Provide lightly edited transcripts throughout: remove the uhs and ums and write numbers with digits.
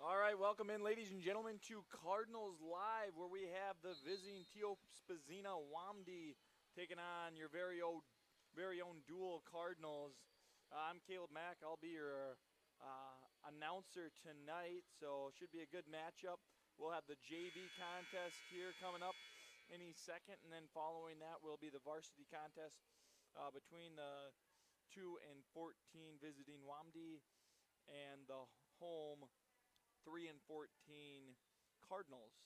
All right, welcome in, ladies and gentlemen, to Cardinals Live, where we have the visiting Tiospa, Zina, taking on your very own Deuel Cardinals. I'm Caleb Mack. I'll be your announcer tonight, so it should be a good matchup. We'll have the JV contest here coming up any second, and then following that will be the varsity contest between the 2 and 14 visiting Wamdi and the home 3 and 14 Cardinals.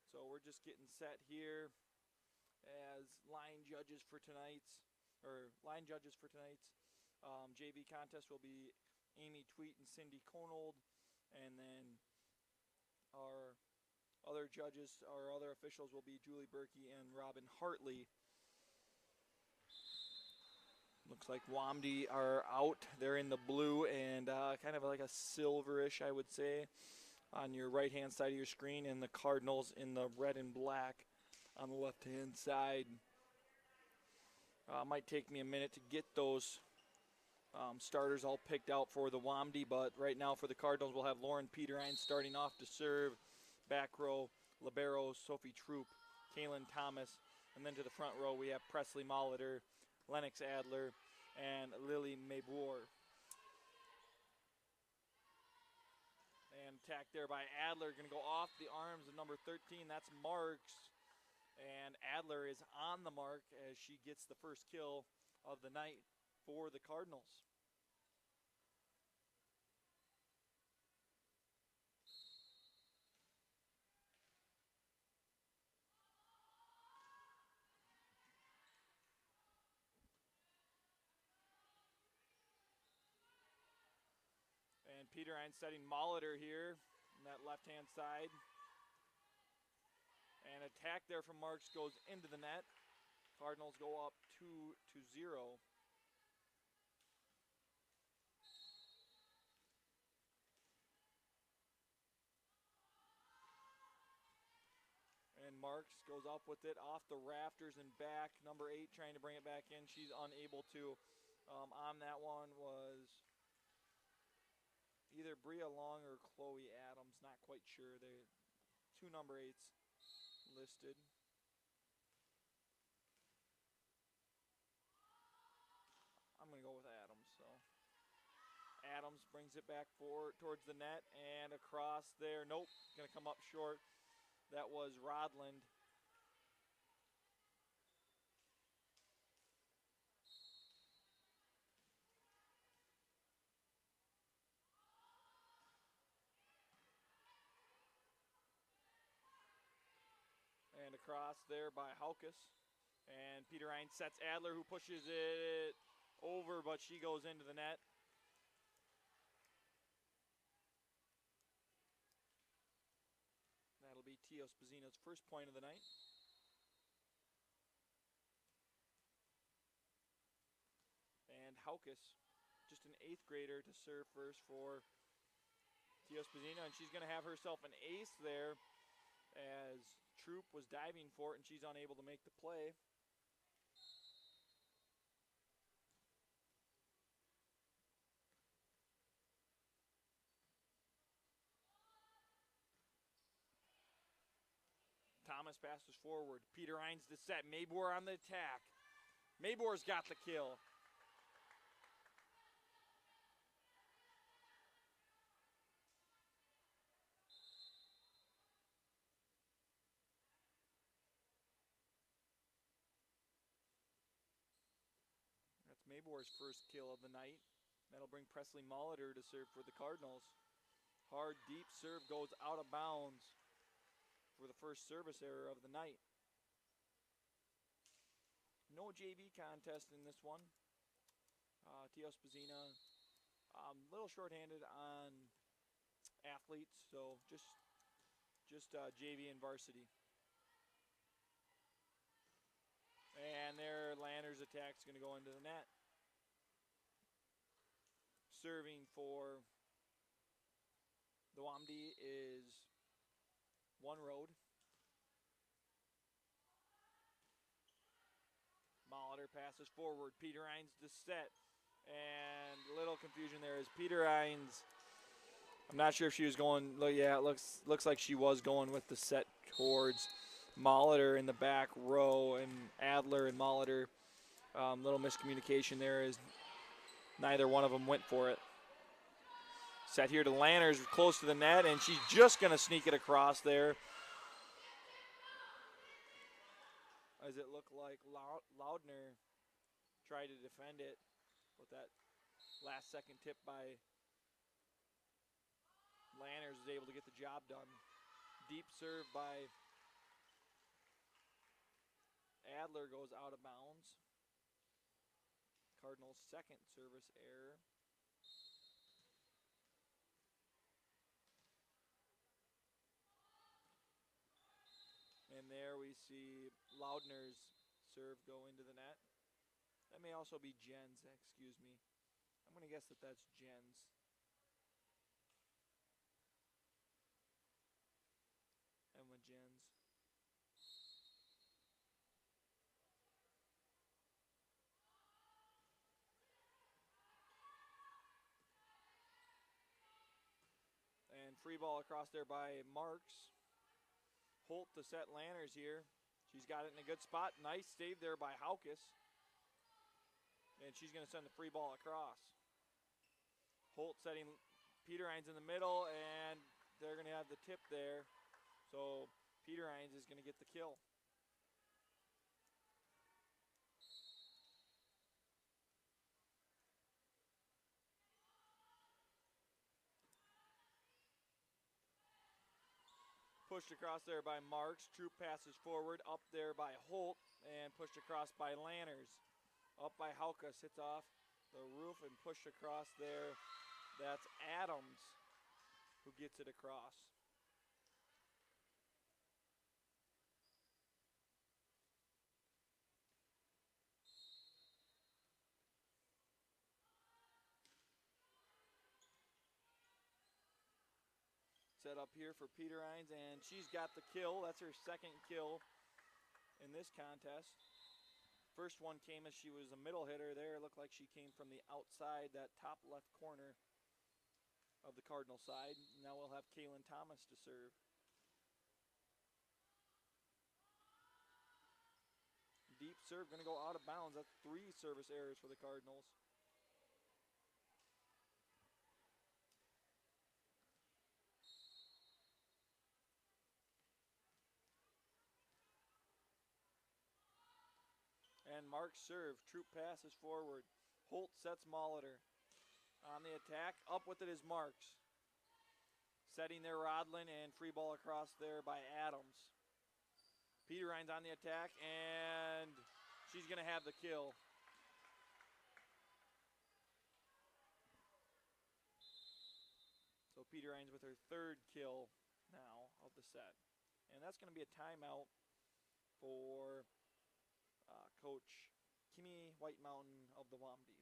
So we're just getting set here as line judges for tonight's JV contest will be Amy Tweet and Cindy Conold, and then our other judges, our other officials will be Julie Berkey and Robin Hartley. Looks like Wamdi are out. They're in the blue and kind of like a silverish, I would say, on your right-hand side of your screen, and the Cardinals in the red and black on the left-hand side. Might take me a minute to get those starters all picked out for the Wamdi, but right now for the Cardinals, we'll have Lauren Peterine starting off to serve. Back row, libero Sophie Troop, Kaylin Thomas, and then to the front row we have Presley Molitor, Lennox Adler, and Lily Maybour. And attack there by Adler, going to go off the arms of number 13. That's Marks. And Adler is on the mark as she gets the first kill of the night for the Cardinals. And Peterine setting Molitor here on that left-hand side. And attack there from Marks goes into the net. Cardinals go up 2-0. And Marks goes up with it off the rafters and back. Number 8 trying to bring it back in. She's unable to. On that one was either Bria Long or Chloe Adams. Not quite sure. They two number 8s listed. I'm going to go with Adams. So Adams brings it back forward towards the net and across there. Nope, going to come up short. That was Rodland. And across there by Haukus. And Peterine sets Adler, who pushes it over, but she goes into the net. That'll be Tiospa Zina's first point of the night. And Haukus, just an 8th grader to serve first for Tiospa Zina, and she's going to have herself an ace there as Troop was diving for it, and she's unable to make the play. Thomas passes forward. Peterine's the set. Maybour on the attack. Maybour's got the kill. That's Maybour's first kill of the night. That'll bring Presley Molitor to serve for the Cardinals. Hard, deep serve goes out of bounds for the first service error of the night. No JV contest in this one. Tiospa Zina, a little shorthanded on athletes, so just JV and varsity. And there, Lanner's attack's going to go into the net. Serving for the Wamdi is One Road. Molitor passes forward. Peterine's the set. And a little confusion there as Peterine's I'm not sure if she was going. Yeah, it looks like she was going with the set towards Molitor in the back row, and Adler and Molitor. Little miscommunication there as neither one of them went for it. Set here to Lanners, close to the net, and she's just going to sneak it across there. As it looked like Loudner tried to defend it with that last second tip by Lanners, was able to get the job done. Deep serve by Adler goes out of bounds. Cardinals' second service error. And there we see Loudner's serve go into the net. That may also be Jen's, excuse me. I'm going to guess that that's Jen's. Emma Jen's. And free ball across there by Marks. Holt to set Lanners here. She's got it in a good spot. Nice save there by Haukus. And she's going to send the free ball across. Holt setting Peter Hines in the middle, and they're going to have the tip there. So Peter Hines is going to get the kill. Pushed across there by Marks. Troop passes forward, up there by Holt, and pushed across by Lanners. Up by Haukus, hits off the roof and pushed across there. That's Adams who gets it across. Set up here for Peter Hines, and she's got the kill. That's her second kill in this contest. First one came as she was a middle hitter there. It looked like she came from the outside, that top left corner of the Cardinal side. Now we'll have Kaylin Thomas to serve. Deep serve, going to go out of bounds. That's 3 service errors for the Cardinals. And Marks serve. Troop passes forward. Holt sets Molitor. On the attack, up with it is Marks. Setting there Rodlin, and free ball across there by Adams. Peter Hines on the attack, and she's going to have the kill. So Peter Hines with her third kill now of the set. And that's going to be a timeout for Coach Kimmy White Mountain of the Wamdi.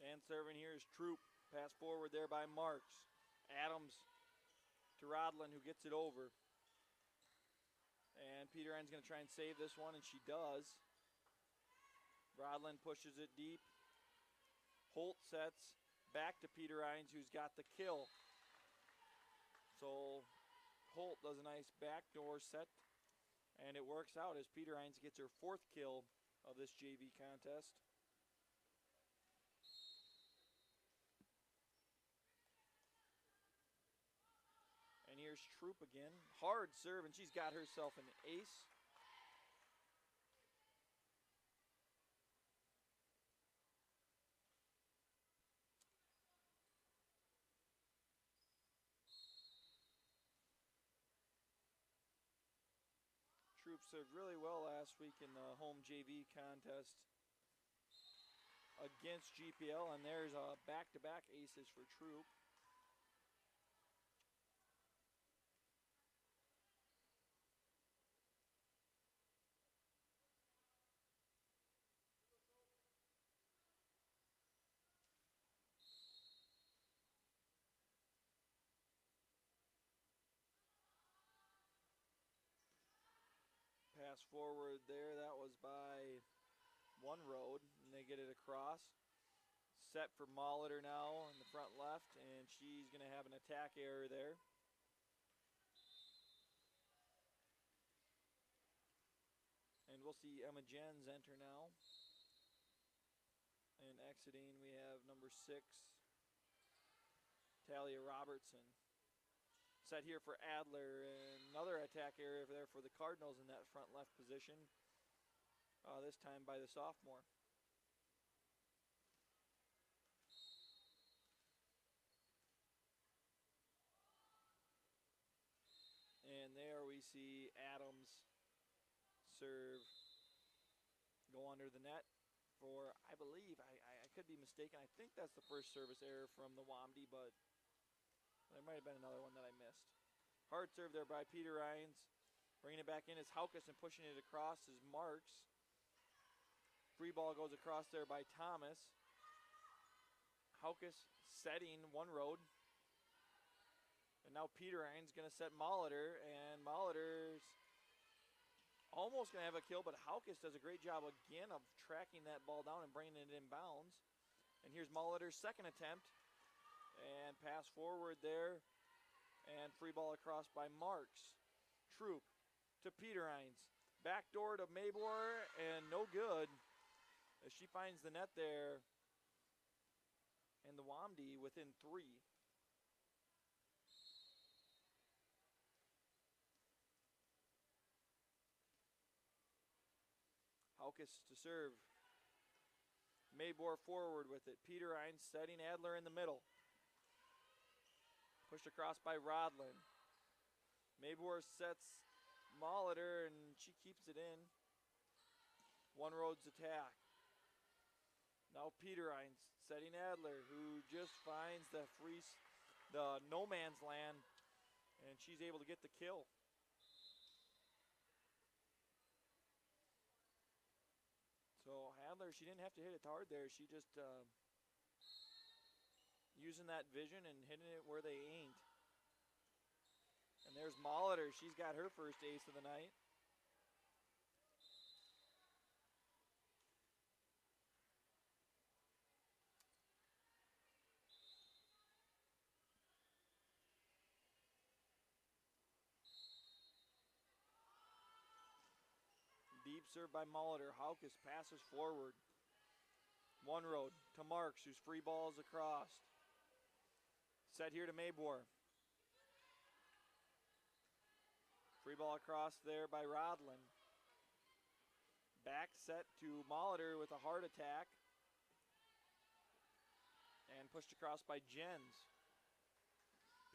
And serving here is Troop. Pass forward there by Marks. Adams to Rodlin, who gets it over. And Peter Hines going to try and save this one, and she does. Rodlin pushes it deep. Holt sets back to Peter Hines, who's got the kill. So Holt does a nice backdoor set, and it works out as Peter Hines gets her 4th kill of this JV contest. There's Troop again. Hard serve, and she's got herself an ace. Troop served really well last week in the home JV contest against GPL, and there's a back-to-back aces for Troop. Pass forward there, that was by One Road, and they get it across. Set for Molitor now in the front left, and she's going to have an attack error there. And we'll see Emma Jens enter now. And exiting, we have number 6, Talia Robertson. Set here for Adler, and another attack area there for the Cardinals in that front left position, this time by the sophomore. And there we see Adams serve go under the net for, I believe, I could be mistaken, I think that's the first service error from the Wamdi, but there might have been another one that I missed. Hard serve there by Peter Rhines. Bringing it back in is Haukus, and pushing it across is Marks. Free ball goes across there by Thomas. Haukus setting One Road. And now Peter Rhines going to set Molitor, and Molitor's almost going to have a kill, but Haukus does a great job again of tracking that ball down and bringing it in bounds. And here's Molitor's second attempt. And pass forward there. And free ball across by Marks. Troop to Peter Rhines. Backdoor to Maybor, and no good. As she finds the net there. And the Wamdi within 3. Haukus to serve. Maybor forward with it. Peter Rhines setting Adler in the middle. Pushed across by Rodlin. Maybor sets Molitor, and she keeps it in. One Road's attack. Now Peter Rhines setting Adler, who just finds the no man's land, and she's able to get the kill. So Adler, she didn't have to hit it hard there. She just using that vision and hitting it where they aimed. And there's Molitor. She's got her first ace of the night. Deep serve by Molitor. Haukus passes forward. One Road to Marks, whose free balls across. Set here to Maybor. Free ball across there by Rodlin. Back set to Molitor with a hard attack. And pushed across by Jens.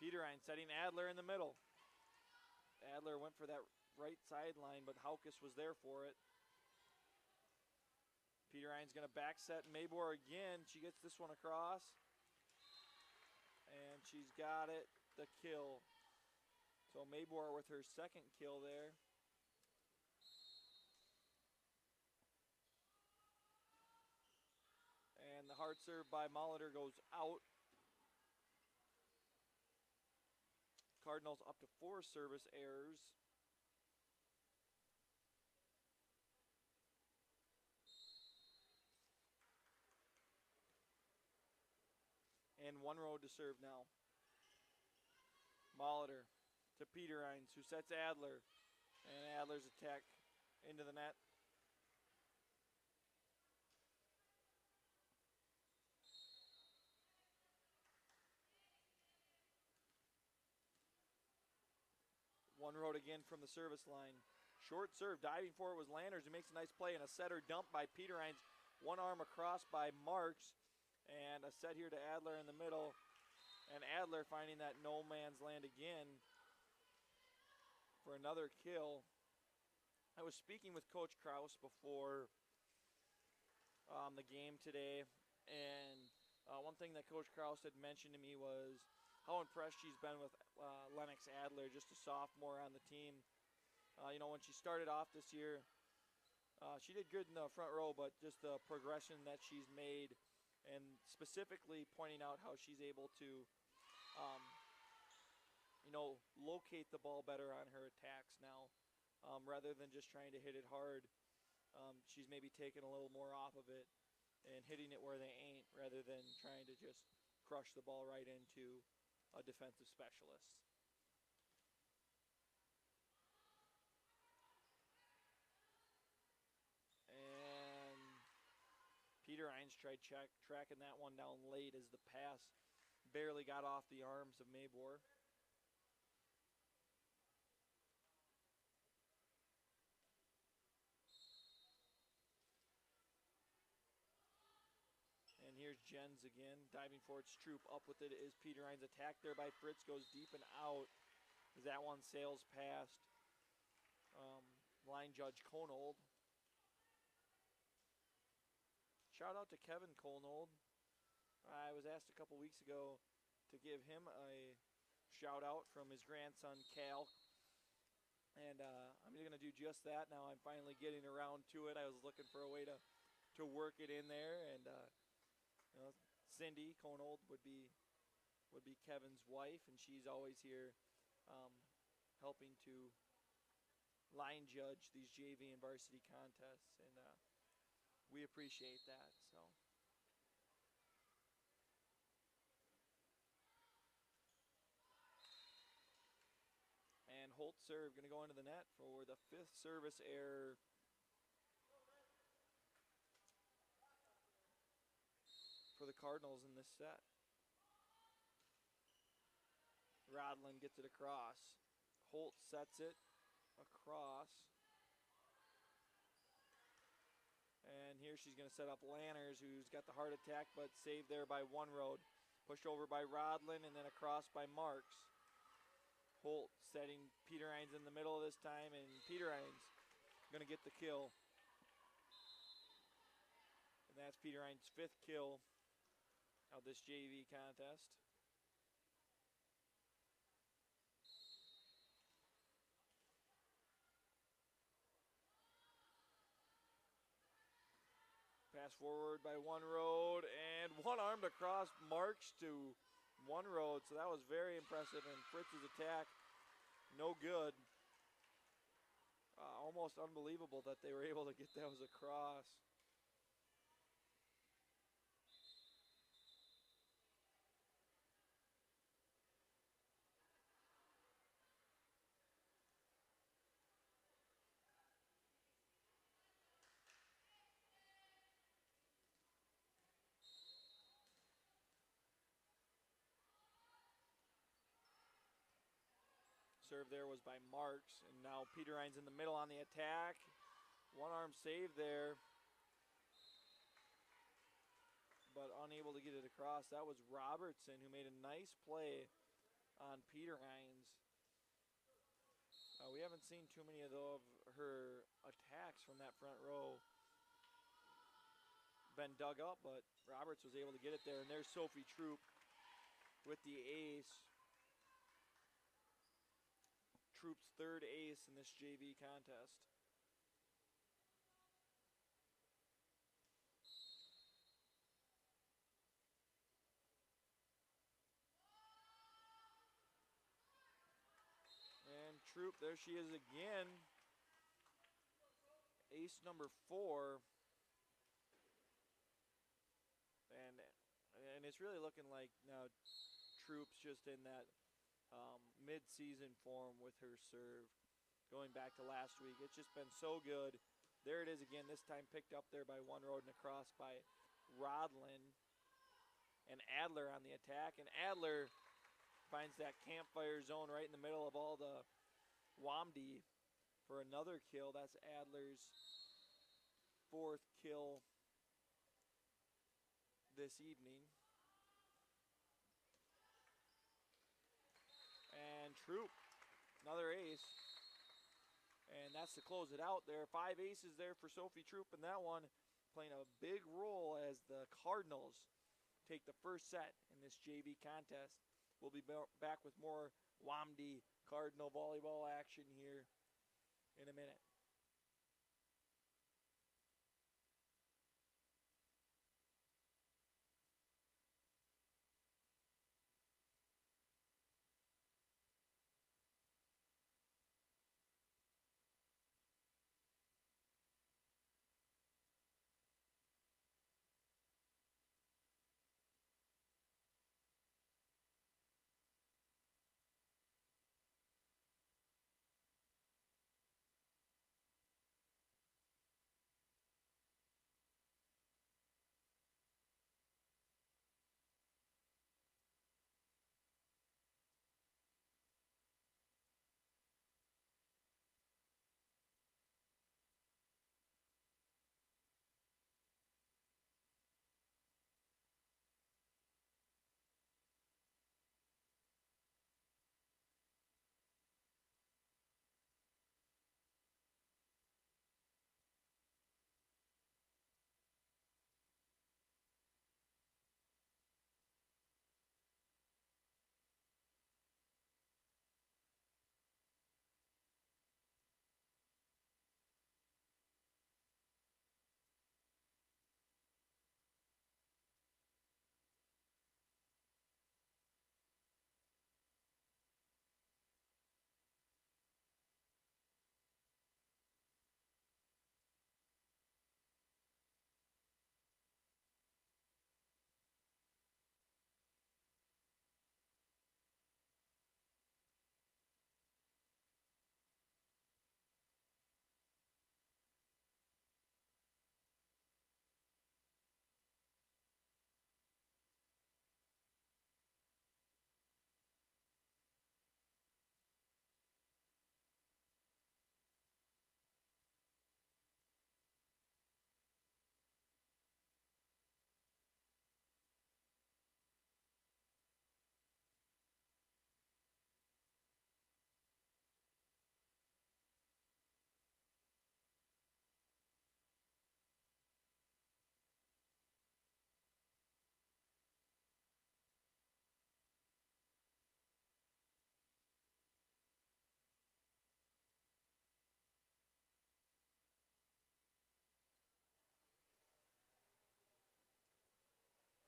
Peter Rhines setting Adler in the middle. Adler went for that right sideline, but Haukus was there for it. Peter Rhines going to back set Maybor again. She gets this one across. And she's got it, the kill. So Maybor with her second kill there. And the hard serve by Molitor goes out. Cardinals up to 4 service errors. And One Road to serve now. Molitor to Peter Rhines, who sets Adler. And Adler's attack into the net. One road again from the service line. Short serve, diving for it was Landers, who makes a nice play, and a setter dump by Peter Hines. One arm across by Marks, and a set here to Adler in the middle. And Adler finding that no man's land again for another kill. I was speaking with Coach Kraus before the game today, and one thing that Coach Kraus had mentioned to me was how impressed she's been with Lennox Adler, just a sophomore on the team. When she started off this year, she did good in the front row, but just the progression that she's made, and specifically pointing out how she's able to, locate the ball better on her attacks now, rather than just trying to hit it hard. She's maybe taking a little more off of it and hitting it where they ain't, rather than trying to just crush the ball right into a defensive specialist. Peter Hines tried tracking that one down late as the pass barely got off the arms of Mabor. And here's Jens again, diving for its troop. Up with it is Peter Hines. Attacked there by Fritz, goes deep and out as that one sails past line judge Konold. Shout out to Kevin Kolnold. I was asked a couple weeks ago to give him a shout out from his grandson Cal, and I'm going to do just that. Now I'm finally getting around to it. I was looking for a way to work it in there, and Cindy Kolnold would be Kevin's wife, and she's always here helping to line judge these JV and varsity contests, and we appreciate that. So, and Holt serve going to go into the net for the 5th service error for the Cardinals in this set. Rodlin gets it across. Holt sets it across. And here she's going to set up Lanners, who's got the heart attack, but saved there by One Road. Pushed over by Rodlin and then across by Marks. Holt setting Peter Hines in the middle this time, and Peter Hines going to get the kill. And that's Peter Hines' 5th kill of this JV contest. Pass forward by One Road, and one-armed across Marks to One Road, so that was very impressive, and Fritz's attack, no good. Almost unbelievable that they were able to get those across. Serve there was by Marks, and now Peter Hines in the middle on the attack. One-arm save there, but unable to get it across. That was Robertson, who made a nice play on Peter Hines. We haven't seen too many of her attacks from that front row been dug up, but Roberts was able to get it there, and there's Sophie Troop with the ace. Troop's 3rd ace in this JV contest. And Troop, there she is again. Ace number 4. And it's really looking like now Troop's just in that mid-season form with her serve. Going back to last week, it's just been so good. There it is again, this time picked up there by One Road and across by Rodlin. And Adler on the attack, and Adler finds that campfire zone right in the middle of all the Wamdi for another kill. That's Adler's 4th kill this evening. And Troop, another ace. And that's to close it out there. 5 aces there for Sophie Troop in that one, playing a big role as the Cardinals take the first set in this JV contest. We'll be back with more Wamdi Cardinal volleyball action here in a minute.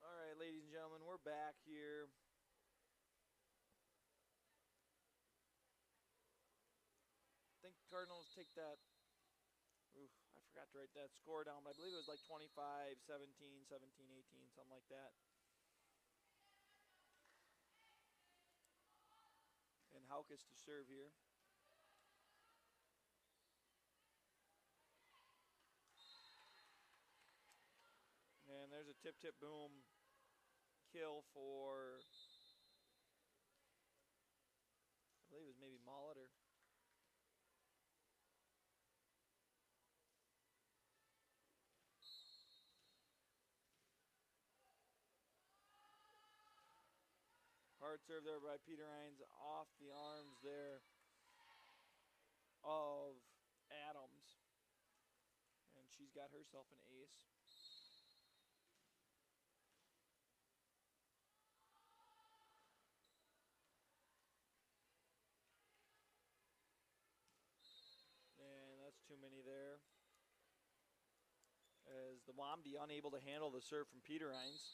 All right, ladies and gentlemen, we're back here. I think Cardinals take that. Oof, I forgot to write that score down, but I believe it was like 25, 17, 17, 18, something like that. And Haukus to serve here. And there's a tip boom kill for, I believe it was maybe Molitor. Hard serve there by Peter Hines off the arms there of Adams. And she's got herself an ace. And that's too many there. As the Wamdi unable to handle the serve from Peter Hines.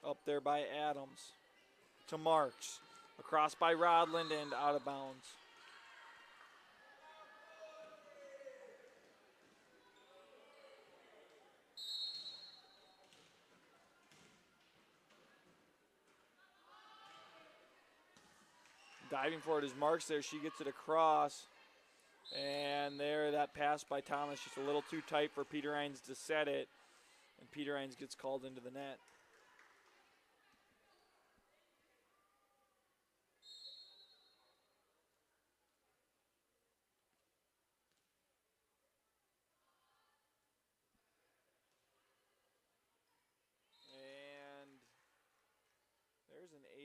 Up there by Adams to Marks. Across by Rodland and out of bounds. Diving for it is Marks there. She gets it across. And there, that pass by Thomas, just a little too tight for Peter Hines to set it. And Peter Hines gets called into the net.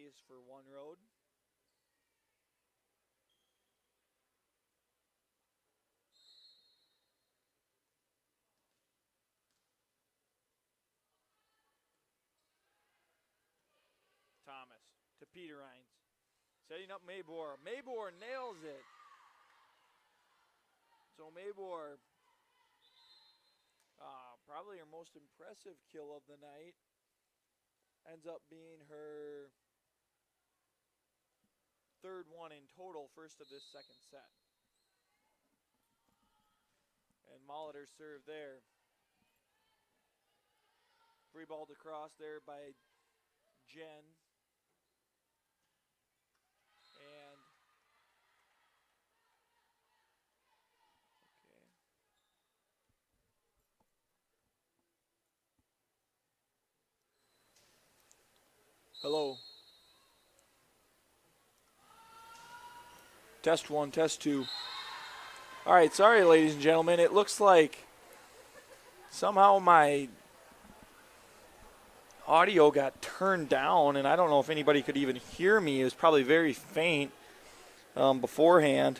ace for one road. Thomas to Peter Hines. Setting up Maybor. Maybor nails it. So Maybor, probably her most impressive kill of the night, ends up being her third one in total, first of this second set. And Molitor served there. Free balled across there by Jen. And hello. Test one, test two. All right, sorry, ladies and gentlemen. It looks like somehow my audio got turned down, and I don't know if anybody could even hear me. It was probably very faint beforehand.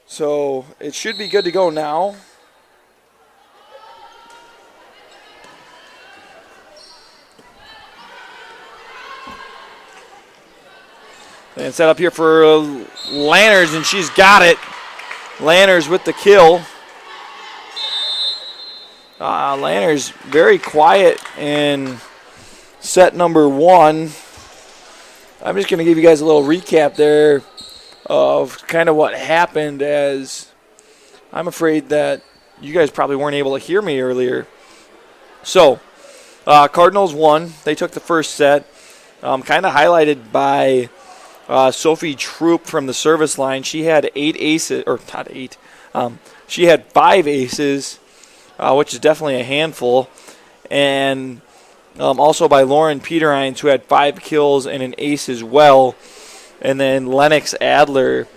So it should be good to go now. And set up here for Lanners, and she's got it. Lanners with the kill. Lanners very quiet in set number one. I'm just going to give you guys a little recap there of kind of what happened, as I'm afraid that you guys probably weren't able to hear me earlier. So, Cardinals won. They took the first set, kind of highlighted by Sophie Troop from the service line. She had 8 aces, or not 8. She had 5 aces, which is definitely a handful. And also by Lauren Peterhines, who had 5 kills and an ace as well. And then Lennox Adler,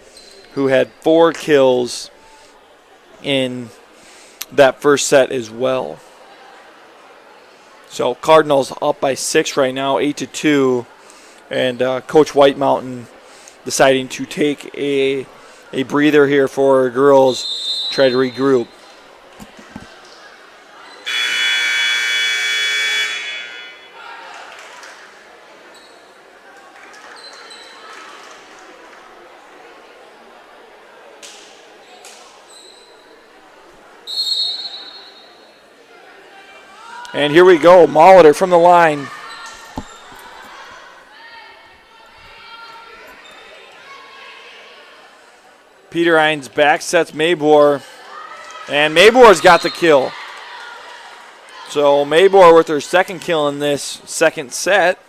who had 4 kills in that first set as well. So Cardinals up by 6 right now, 8-2. And Coach White Mountain deciding to take a breather here for our girls, try to regroup. And here we go, Molitor from the line. Peter Hines back sets Maybor, and Maybor's got the kill. So Maybor with her second kill in this second set.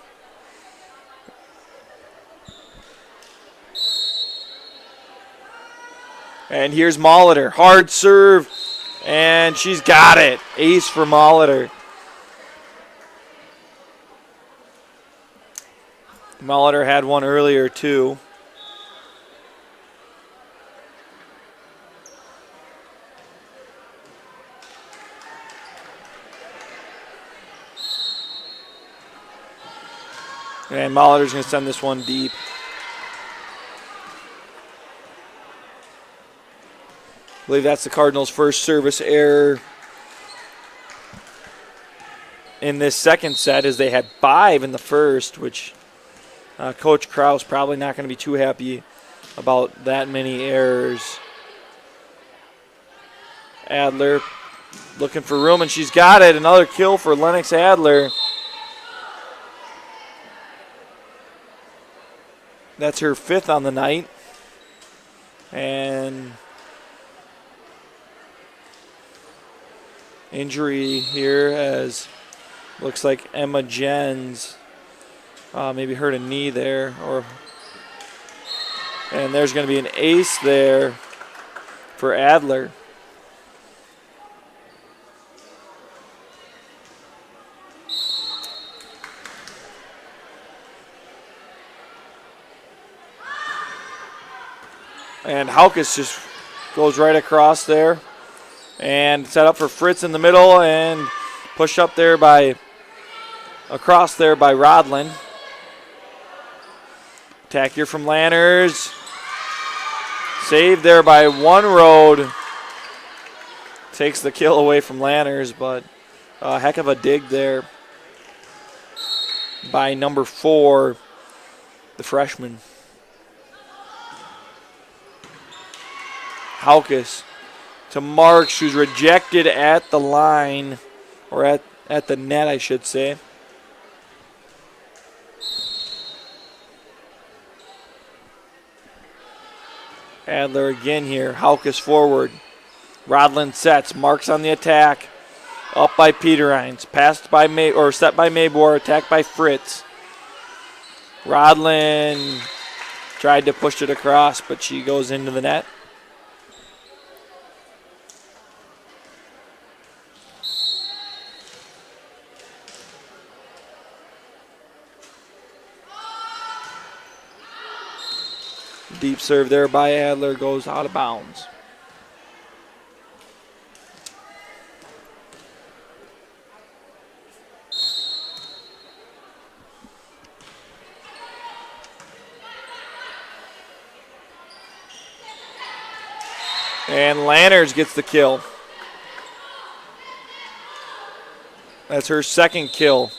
And here's Molitor, hard serve, and she's got it. Ace for Molitor. Molitor had one earlier too. And Molitor's going to send this one deep. I believe that's the Cardinals' first service error in this second set, as they had 5 in the first, which Coach Kraus probably not going to be too happy about that many errors. Adler looking for room, and she's got it. Another kill for Lennox Adler. That's her 5th on the night. And injury here, as looks like Emma Jens maybe hurt a knee there. And there's going to be an ace there for Adler. And Haukus just goes right across there. And set up for Fritz in the middle, and pushed up there by across there by Rodlin. Attack here from Lanners. Saved there by One Road. Takes the kill away from Lanners, but a heck of a dig there by number 4, the freshman. Haukus to Marks, who's rejected at the line, or at the net, I should say. Adler again here. Haukus forward. Rodlin sets. Marks on the attack. Up by Peterines. Passed by set by Maybor. Attacked by Fritz. Rodlin tried to push it across, but she goes into the net. Deep serve there by Adler goes out of bounds. And Lanners gets the kill. That's her second kill.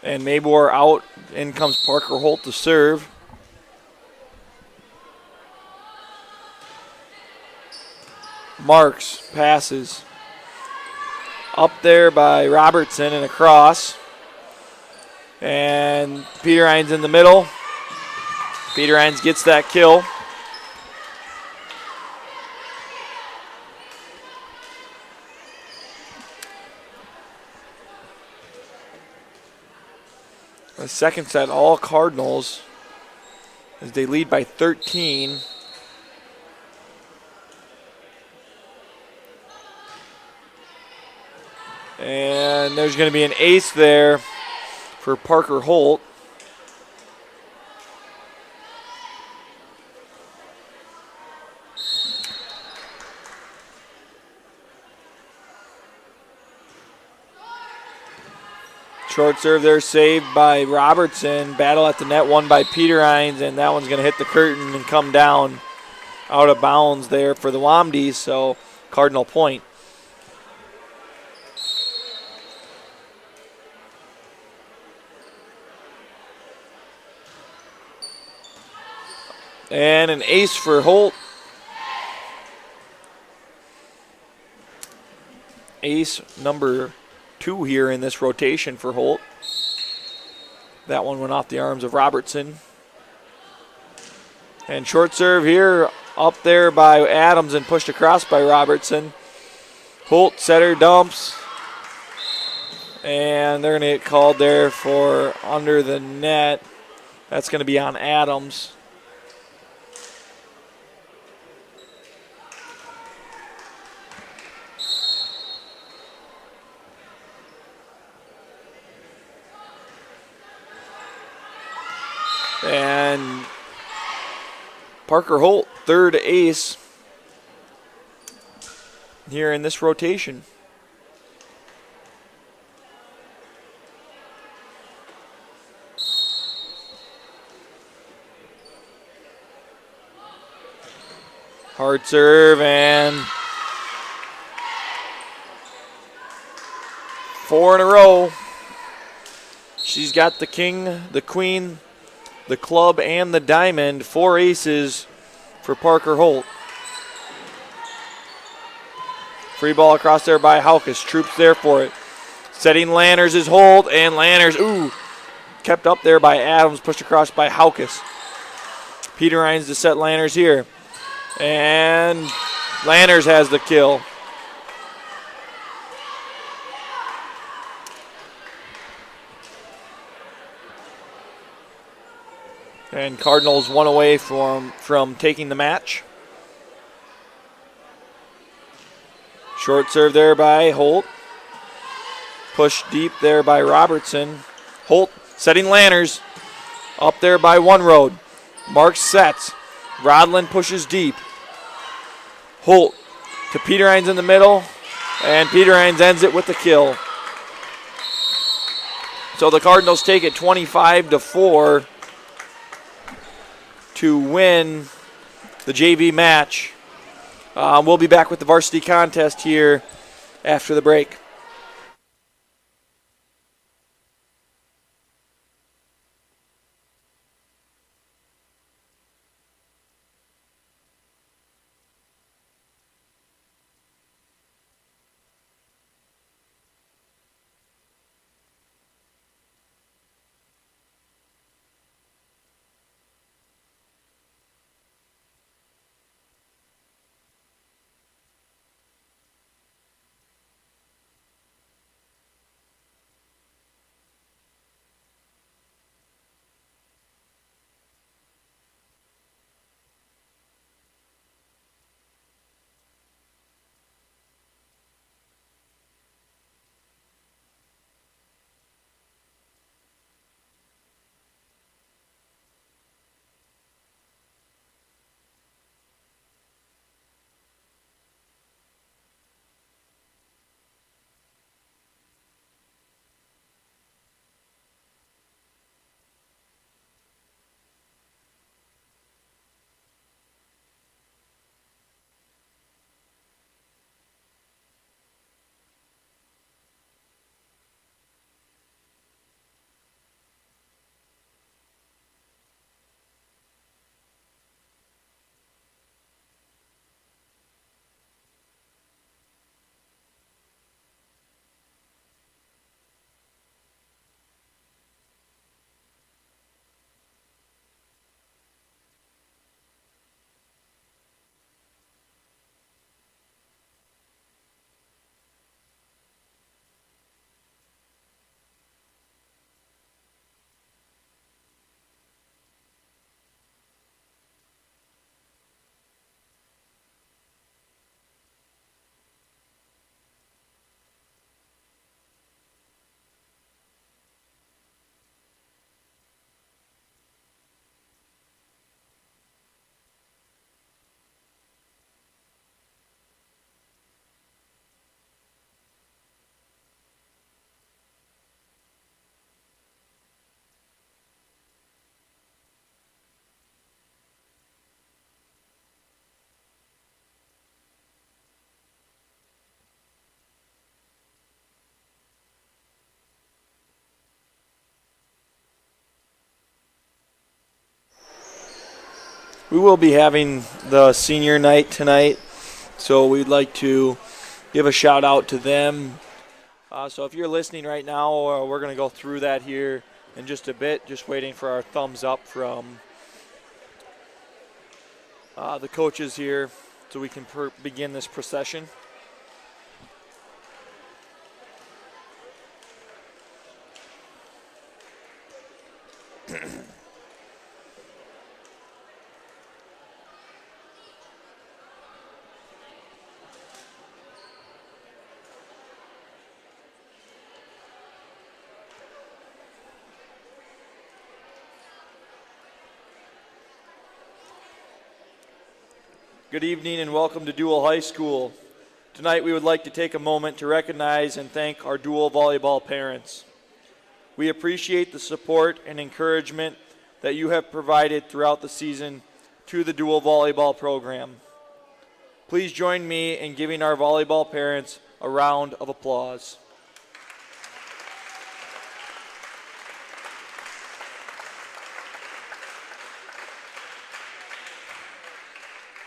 And Maybor out. In comes Parker Holt to serve. Marks passes. Up there by Robertson and across. And Peterines in the middle. Peterines gets that kill. The second set, all Cardinals, as they lead by 13. And there's going to be an ace there for Parker Holt. Short serve there, saved by Robertson. Battle at the net, won by Peterines, and that one's going to hit the curtain and come down out of bounds there for the Wamdies, so Cardinal point. And an ace for Holt. Ace number 2 here in this rotation for Holt. That one went off the arms of Robertson. And short serve here, up there by Adams and pushed across by Robertson. Holt setter dumps. And they're going to get called there for under the net. That's going to be on Adams. And Parker Holt, third ace here in this rotation. Hard serve and 4 in a row. She's got the king, the queen, the club, and the diamond. 4 aces for Parker Holt. Free ball across there by Haukus. Troops there for it. Setting Lanners is Holt, and Lanners, kept up there by Adams, pushed across by Haukus. Peterines to set Lanners here. And Lanners has the kill. And Cardinals 1 away from taking the match. Short serve there by Holt. Push deep there by Robertson. Holt setting Lanners. Up there by One Road. Marks sets. Rodlin pushes deep. Holt to Peterines in the middle. And Peter Hines ends it with the kill. So the Cardinals take it 25-4 to win the JV match. We'll be back with the varsity contest here after the break. We will be having the senior night tonight, so we'd like to give a shout out to them. So if you're listening right now, we're going to go through that here in just a bit, just waiting for our thumbs up from the coaches here so we can begin this procession. Good evening and welcome to Deuel High School. Tonight we would like to take a moment to recognize and thank our Deuel volleyball parents. We appreciate the support and encouragement that you have provided throughout the season to the Deuel volleyball program. Please join me in giving our volleyball parents a round of applause.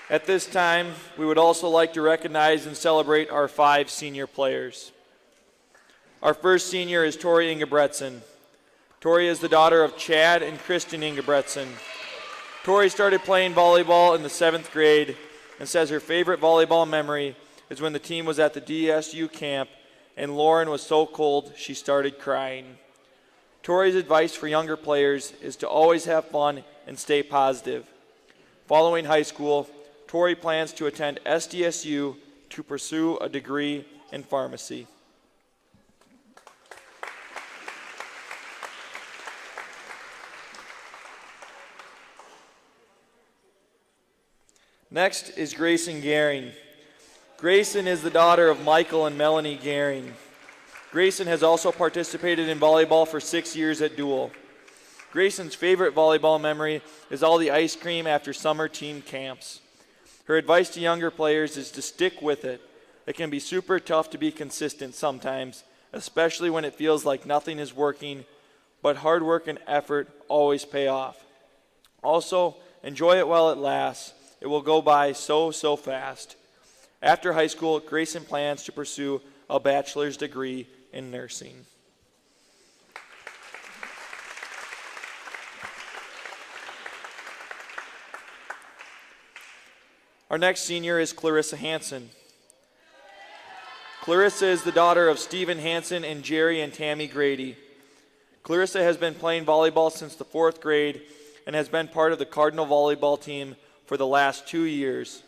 At this time, we would also like to recognize and celebrate our 5 senior players. Our first senior is Tori Ingebretson. Tori is the daughter of Chad and Kristen Ingebretson. Tori started playing volleyball in the 7th grade and says her favorite volleyball memory is when the team was at the DSU camp and Lauren was so cold she started crying. Tori's advice for younger players is to always have fun and stay positive. Following high school, Tori plans to attend SDSU to pursue a degree in pharmacy. Next is Grayson Gehring. Grayson is the daughter of Michael and Melanie Gehring. Grayson has also participated in volleyball for 6 years at Deuel. Grayson's favorite volleyball memory is all the ice cream after summer team camps. Her advice to younger players is to stick with it. It can be super tough to be consistent sometimes, especially when it feels like nothing is working, but hard work and effort always pay off. Also, enjoy it while it lasts. It will go by so fast. After high school, Grayson plans to pursue a bachelor's degree in nursing. Our next senior is Clarissa Hansen. Clarissa is the daughter of Stephen Hansen and Jerry and Tammy Grady. Clarissa has been playing volleyball since the 4th grade and has been part of the Cardinal volleyball team for the last 2 years.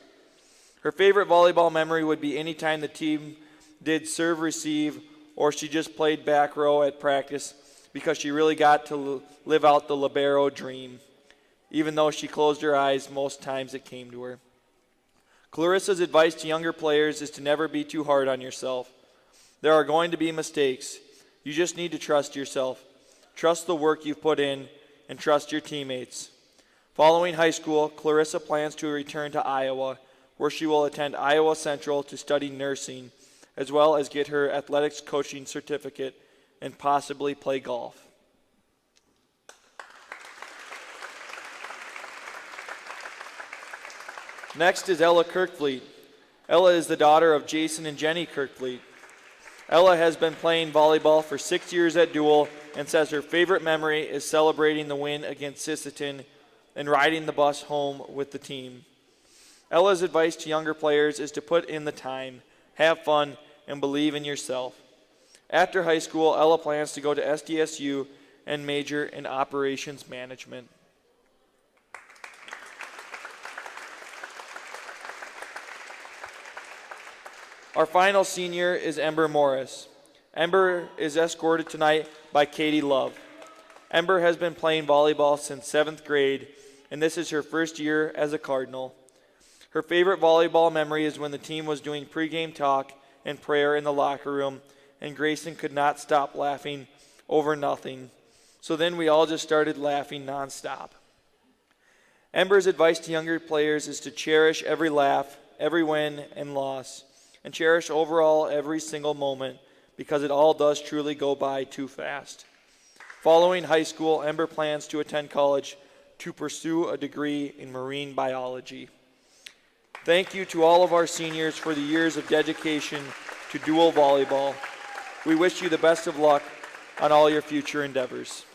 Her favorite volleyball memory would be any time the team did serve receive or she just played back row at practice because she really got to live out the libero dream, even though she closed her eyes most times it came to her. Clarissa's advice to younger players is to never be too hard on yourself. There are going to be mistakes. You just need to trust yourself. Trust the work you've put in and trust your teammates. Following high school, Clarissa plans to return to Iowa, where she will attend Iowa Central to study nursing, as well as get her athletics coaching certificate and possibly play golf. Next is Ella Kirkfleet. Ella is the daughter of Jason and Jenny Kirkfleet. Ella has been playing volleyball for 6 years at Deuel and says her favorite memory is celebrating the win against Sisseton and riding the bus home with the team. Ella's advice to younger players is to put in the time, have fun, and believe in yourself. After high school, Ella plans to go to SDSU and major in operations management. Our final senior is Ember Morris. Ember is escorted tonight by Katie Love. Ember has been playing volleyball since 7th grade, and this is her first year as a Cardinal. Her favorite volleyball memory is when the team was doing pregame talk and prayer in the locker room, and Grayson could not stop laughing over nothing. So then we all just started laughing nonstop. Ember's advice to younger players is to cherish every laugh, every win and loss, and cherish overall every single moment because it all does truly go by too fast. Following high school, Ember plans to attend college to pursue a degree in marine biology. Thank you to all of our seniors for the years of dedication to Deuel volleyball. We wish you the best of luck on all your future endeavors.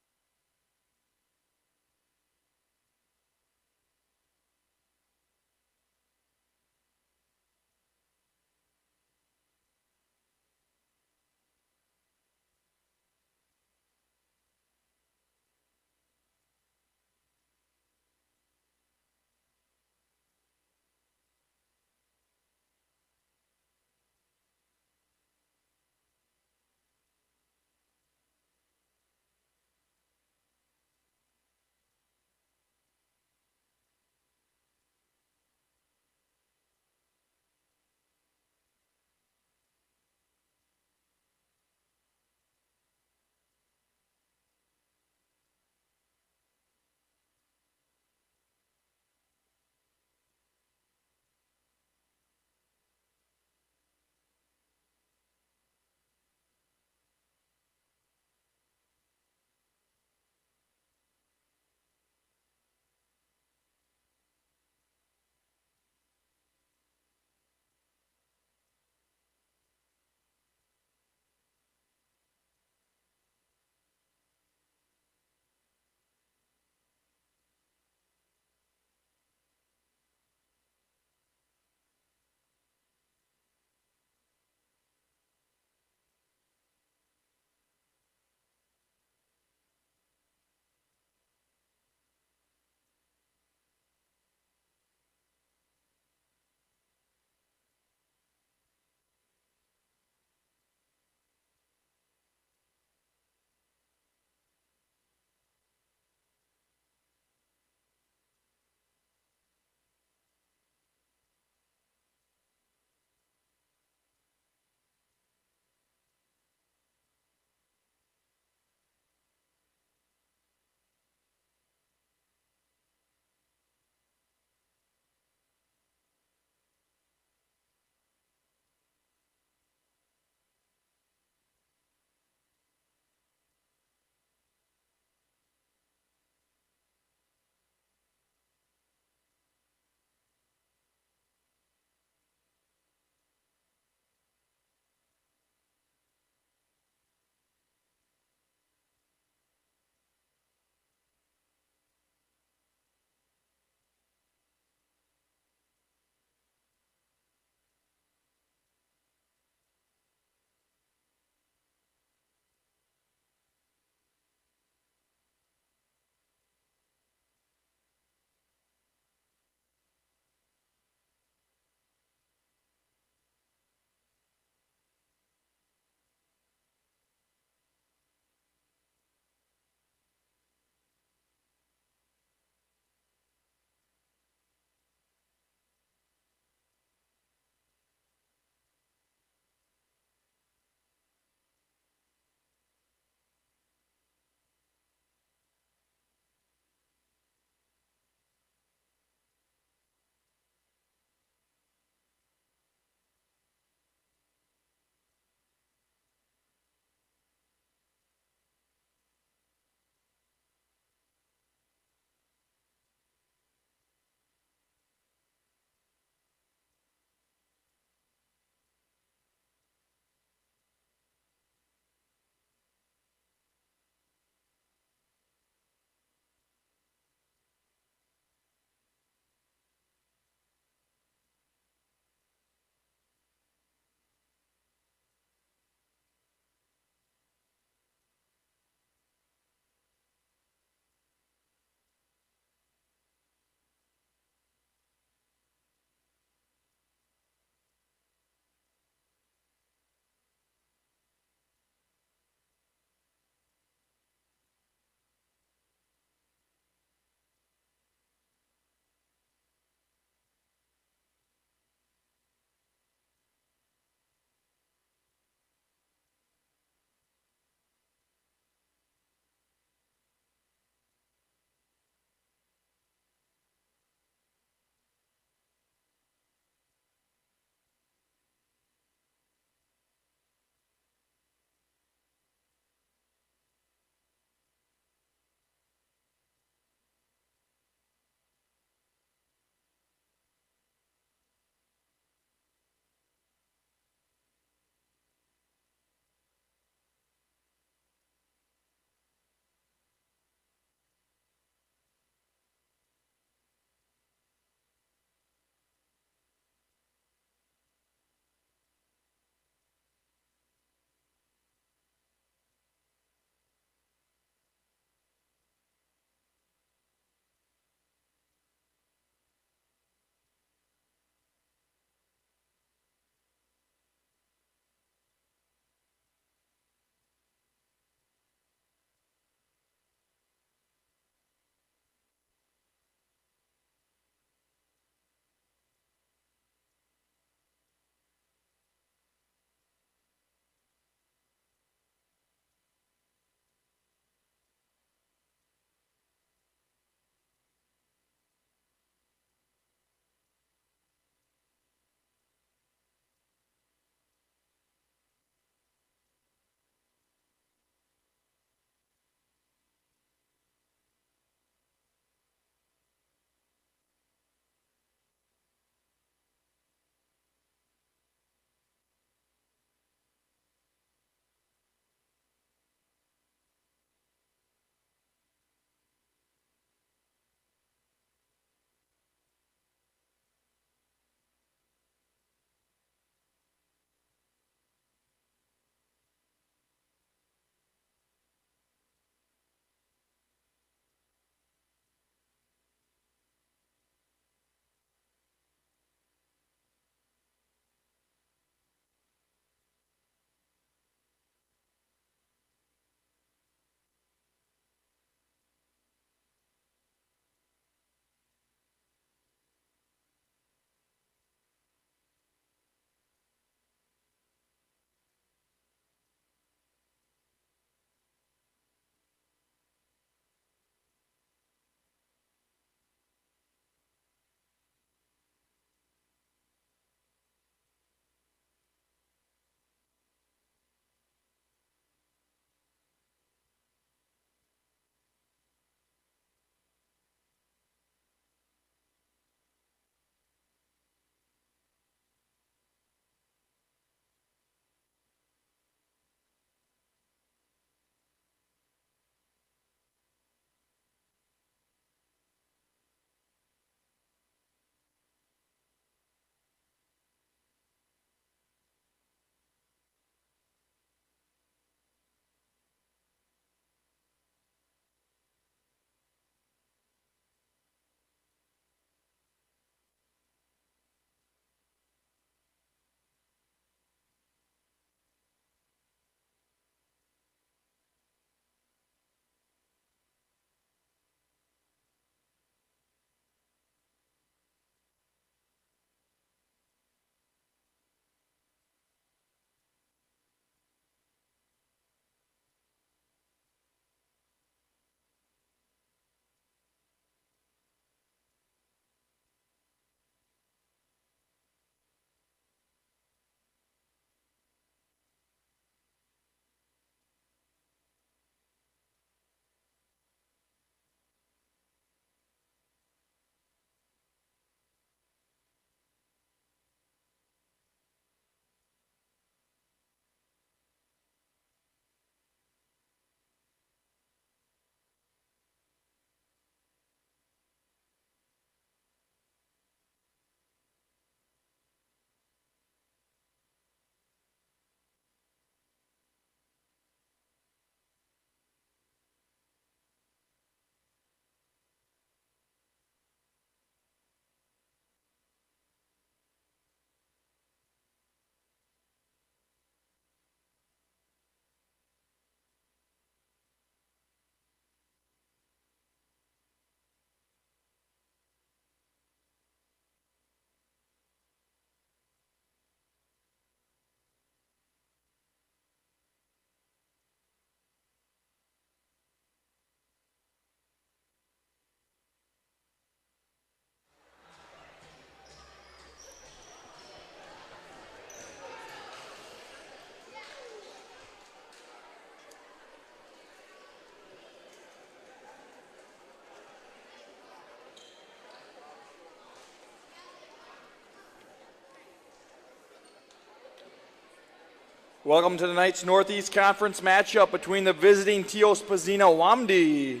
Welcome to tonight's Northeast Conference matchup between the visiting Tiospa Zina Wamdi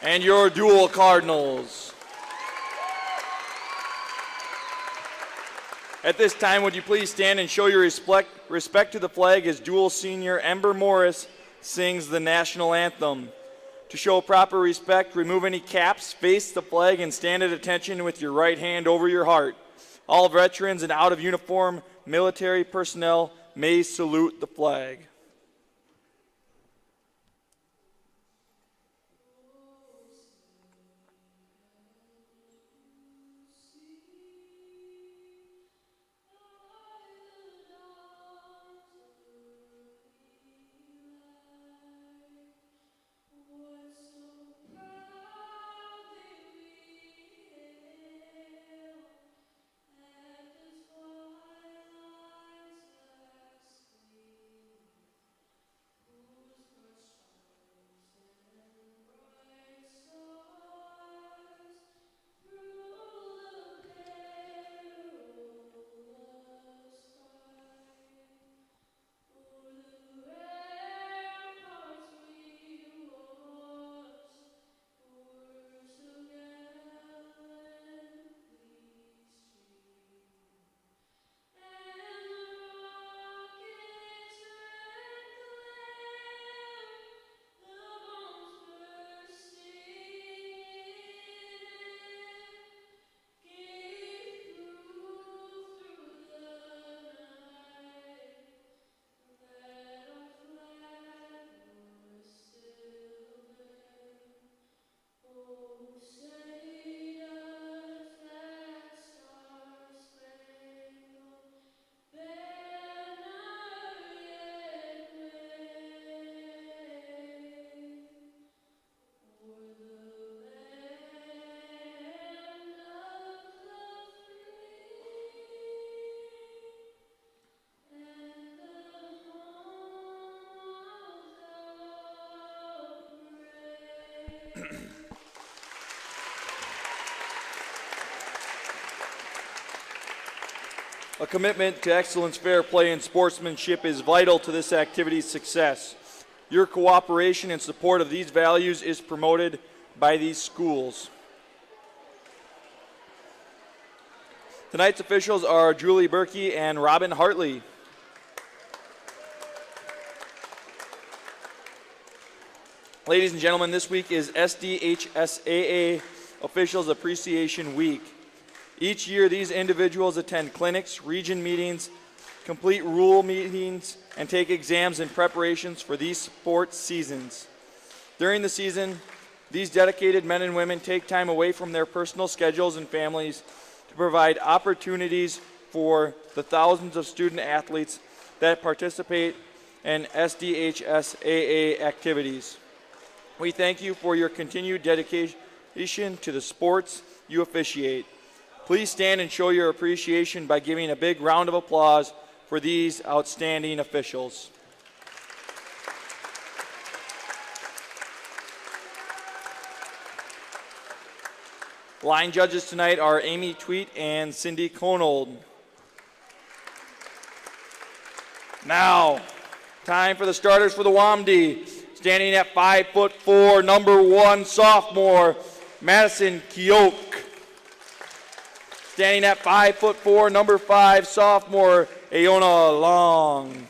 and your Deuel Cardinals. At this time, would you please stand and show your respect to the flag as Deuel senior Ember Morris sings the national anthem. To show proper respect, remove any caps, face the flag, and stand at attention with your right hand over your heart. All veterans and out-of-uniform military personnel may salute the flag. A commitment to excellence, fair play, and sportsmanship is vital to this activity's success. Your cooperation and support of these values is promoted by these schools. Tonight's officials are Julie Berkey and Robin Hartley. Ladies and gentlemen, this week is SDHSAA Officials Appreciation Week. Each year, these individuals attend clinics, region meetings, complete rule meetings, and take exams in preparations for these sports seasons. During the season, these dedicated men and women take time away from their personal schedules and families to provide opportunities for the thousands of student athletes that participate in SDHSAA activities. We thank you for your continued dedication to the sports you officiate. Please stand and show your appreciation by giving a big round of applause for these outstanding officials. Line judges tonight are Amy Tweet and Cindy Conold. Now, time for the starters for the Wamdi. Standing at 5'4", number 1 sophomore, Madison Keoke. Standing at 5'4", number 5 sophomore, Aona Long.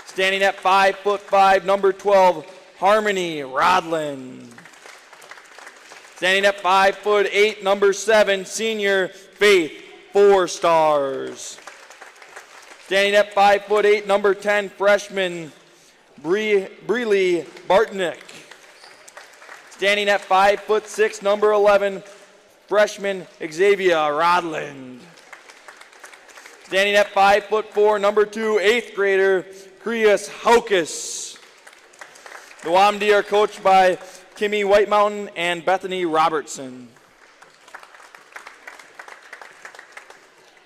Standing at 5'5", number 12, Harmony Rodland. Standing at 5'8", number 7, senior Faith 4 Stars. Standing at 5'8", number 10, freshman Breely Bartnick. Standing at 5'6", number 11, freshman Xavier Rodland. Standing at 5'4", number 2, 8th grader Krius Haukus. The Wamdi are coached by Kimmy Whitemountain and Bethany Robertson.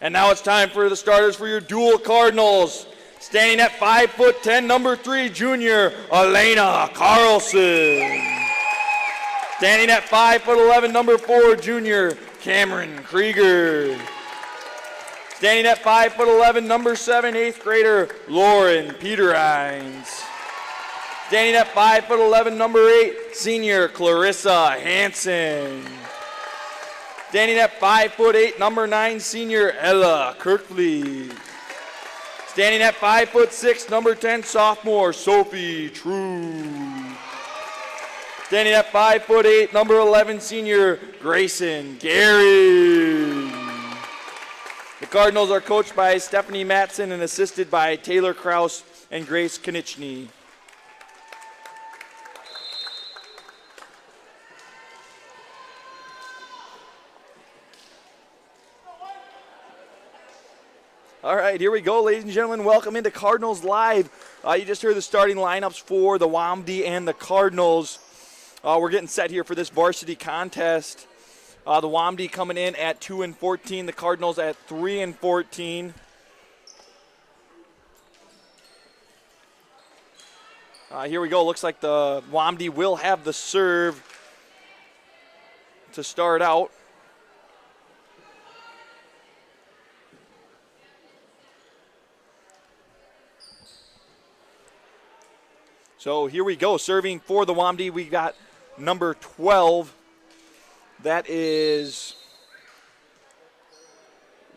And now it's time for the starters for your Deuel Cardinals. Standing at 5'10", number 3, junior Elena Carlson. Standing at 5'11", number 4, junior Cameron Krieger. Standing at 5'11", number 7, 8th grader Lauren Peterines. Standing at 5'11", number 8, senior Clarissa Hansen. Standing at 5'8", number 9, senior Ella Kirkfleet. Standing at 5'6", number 10, sophomore Sophie True. Standing at 5'8", number 11, senior Grayson Gary. The Cardinals are coached by Stephanie Matson and assisted by Taylor Kraus and Grace Konichny. All right, here we go, ladies and gentlemen. Welcome into Cardinals Live. You just heard the starting lineups for the WAMD and the Cardinals. We're getting set here for this varsity contest. The WAMD coming in at 2-14, the Cardinals at 3-14. Here we go. Looks like the WAMD will have the serve to start out. So here we go, serving for the WAMD. We got number 12. That is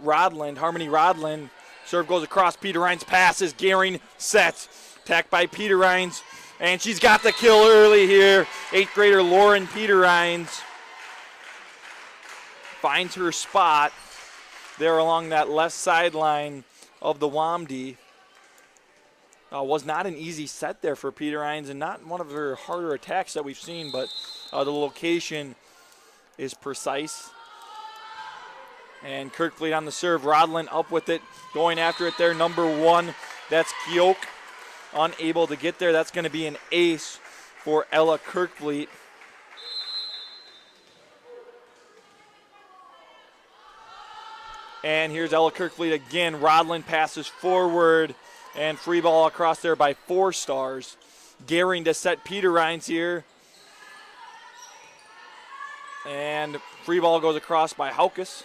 Rodland, Harmony Rodland. Serve goes across, Peterines passes, Gehring sets. Attacked by Peterines, and she's got the kill early here. 8th grader Lauren Peterines finds her spot there along that left sideline of the WAMD. Was not an easy set there for Peterines and not one of her harder attacks that we've seen, but the location is precise. And Kirkfleet on the serve, Rodland up with it, going after it there, number 1, that's Keoke, unable to get there. That's going to be an ace for Ella Kirkfleet. And here's Ella Kirkfleet again. Rodland passes forward, and free ball across there by 4 stars. Gehring to set Peterines here. And free ball goes across by Haukus.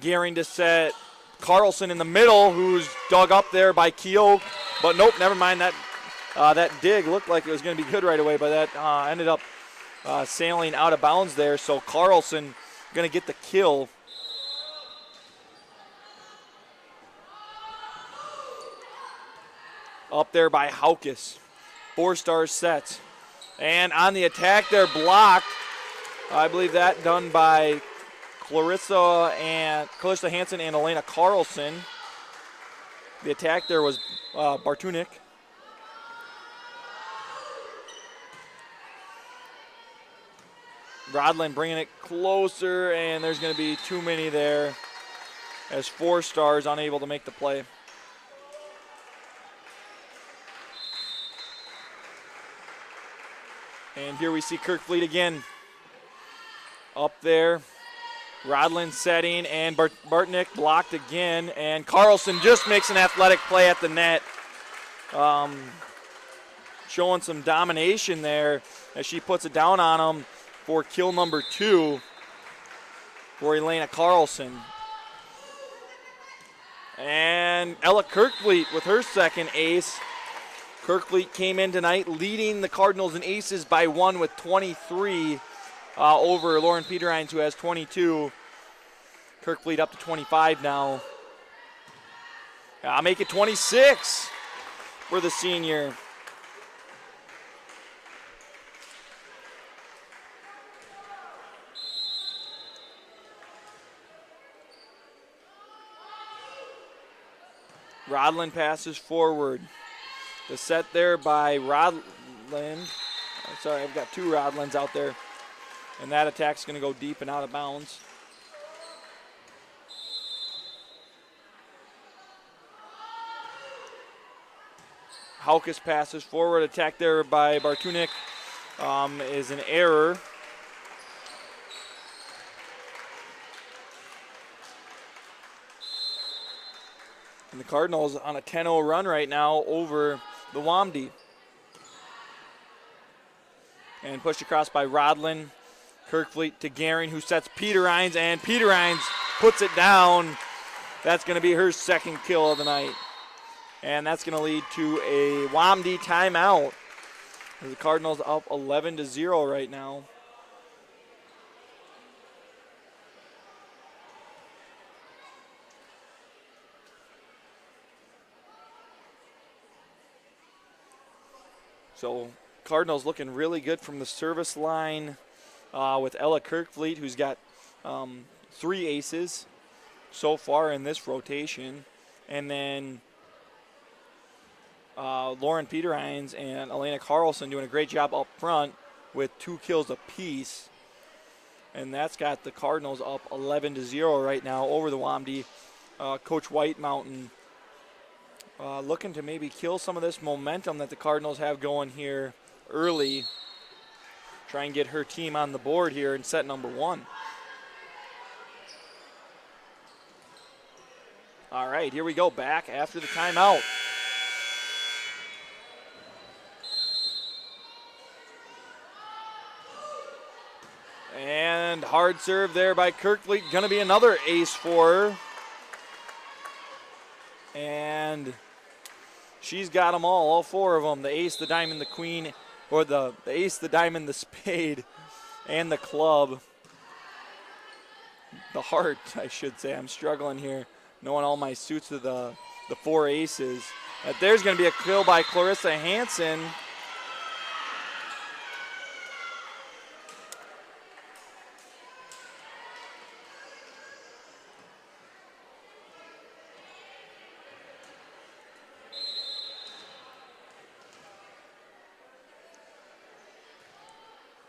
Gehring to set Carlson in the middle, who's dug up there by Keoke. But nope, never mind. That dig looked like it was going to be good right away, but that ended up sailing out of bounds there. So Carlson going to get the kill. Up there by Haukus. 4-star sets. And on the attack there, blocked. I believe that done by Clarissa Hansen and Elena Carlson. The attack there was Bartunik. Rodland bringing it closer, and there's going to be too many there as 4 stars unable to make the play. And here we see Kirkfleet again. Up there. Rodland setting, and Bartnick blocked again. And Carlson just makes an athletic play at the net. Showing some domination there as she puts it down on him for kill number 2 for Elena Carlson. And Ella Kirkfleet with her second ace. Kirkfleet came in tonight leading the Cardinals in aces by 1 with 23 over Lauren Peterines, who has 22. Kirkfleet up to 25 now. Make it 26 for the senior. Rodland passes forward. The set there by Rodland. Sorry, I've got 2 Rodlands out there. And that attack's going to go deep and out of bounds. Haukus passes forward. Attack there by Bartunik is an error. And the Cardinals on a 10-0 run right now over the WAMD. And pushed across by Rodland. Kirkfleet to Gehring, who sets Peterines, and Peterines puts it down That's going to be her second kill of the night. And that's going to lead to a Wamdi timeout. The Cardinals up 11-0 right now. So Cardinals looking really good from the service line with Ella Kirkfleet, who's got 3 aces so far in this rotation. And then Lauren Peterhines and Elena Carlson doing a great job up front with 2 kills apiece. And that's got the Cardinals up 11-0 right now over the Wamdi. Coach White Mountain looking to maybe kill some of this momentum that the Cardinals have going here early. Try and get her team on the board here in set number 1. All right, here we go, back after the timeout. And hard serve there by Kirkfleet. Going to be another ace for her. And she's got them all 4 of them. The ace, the diamond, the queen, or the ace, the diamond, the spade, and the club. The heart, I should say. I'm struggling here, knowing all my suits of the 4 aces. But there's going to be a kill by Clarissa Hansen.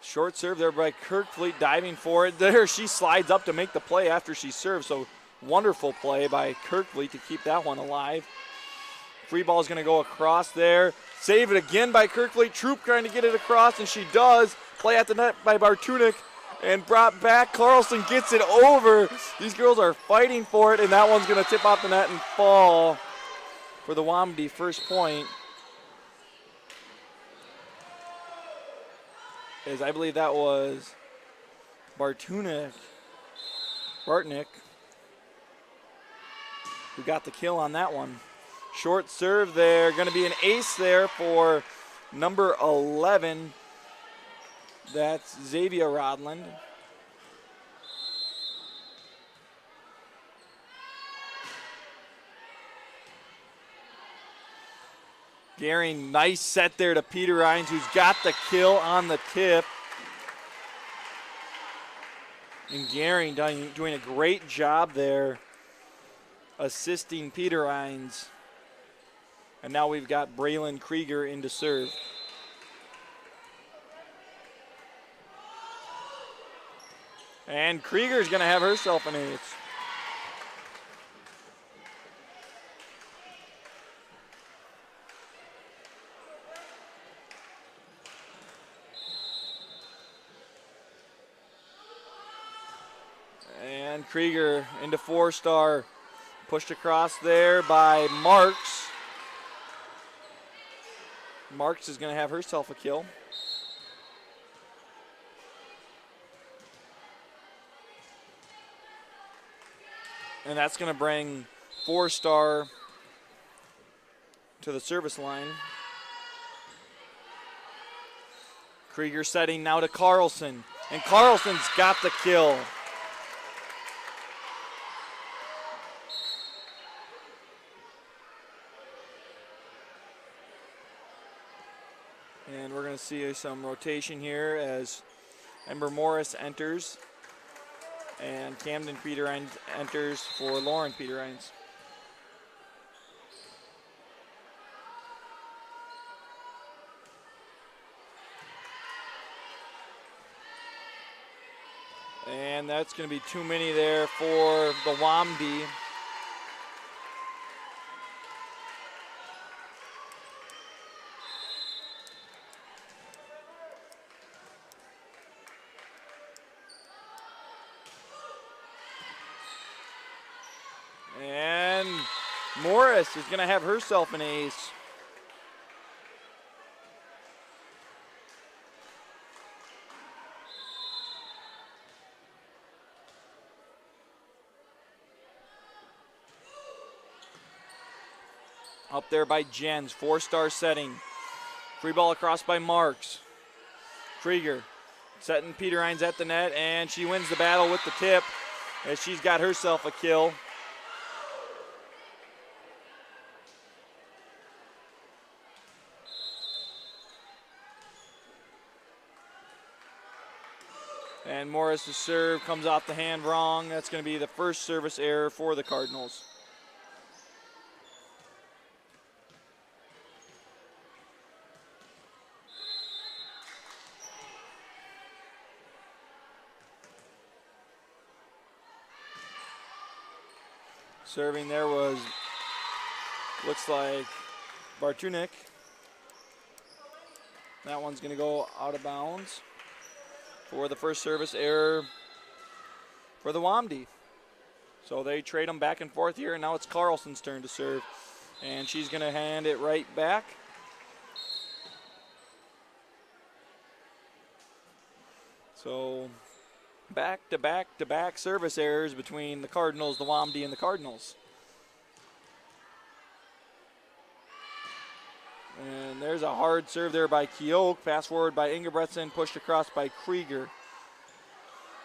Short serve there by Kirkfleet, diving for it. There she slides up to make the play after she serves. So wonderful play by Kirkfleet to keep that one alive. Free ball is going to go across there. Save it again by Kirkfleet. Troop trying to get it across, and she does. Play at the net by Bartunik and brought back. Carlson gets it over. These girls are fighting for it, and that one's going to tip off the net and fall for the Wamdi first point. As I believe that was Bartnik, who got the kill on that one. Short serve there, going to be an ace there for number 11. That's Xavier Rodland. Gary, nice set there to Peter Rines, who's got the kill on the tip. And Gary doing a great job there, assisting Peter Rines. And now we've got Braylon Krieger in to serve. And Krieger's going to have herself an ace. And Krieger into 4-star. Pushed across there by Marks. Marks is going to have herself a kill. And that's going to bring 4-star to the service line. Krieger setting now to Carlson. And Carlson's got the kill. And we're going to see some rotation here as Ember Morris enters and Camden Peterhines enters for Lauren Peterhines. And that's going to be too many there for the Wamdi. And Morris is going to have herself an ace. Up there by Jens, 4-star setting. Free ball across by Marks. Krieger setting Peter Hines at the net, and she wins the battle with the tip as she's got herself a kill. And Morris to serve, comes off the hand wrong. That's going to be the first service error for the Cardinals. Serving there was, looks like, Bartunik. That one's going to go out of bounds for the first service error for the Wamdi. So they trade them back and forth here, and now it's Carlson's turn to serve. And she's going to hand it right back. So back-to-back-to-back service errors between the Cardinals, the Wamdi, and the Cardinals. And there's a hard serve there by Keoch. Pass forward by Ingebretson, pushed across by Krieger.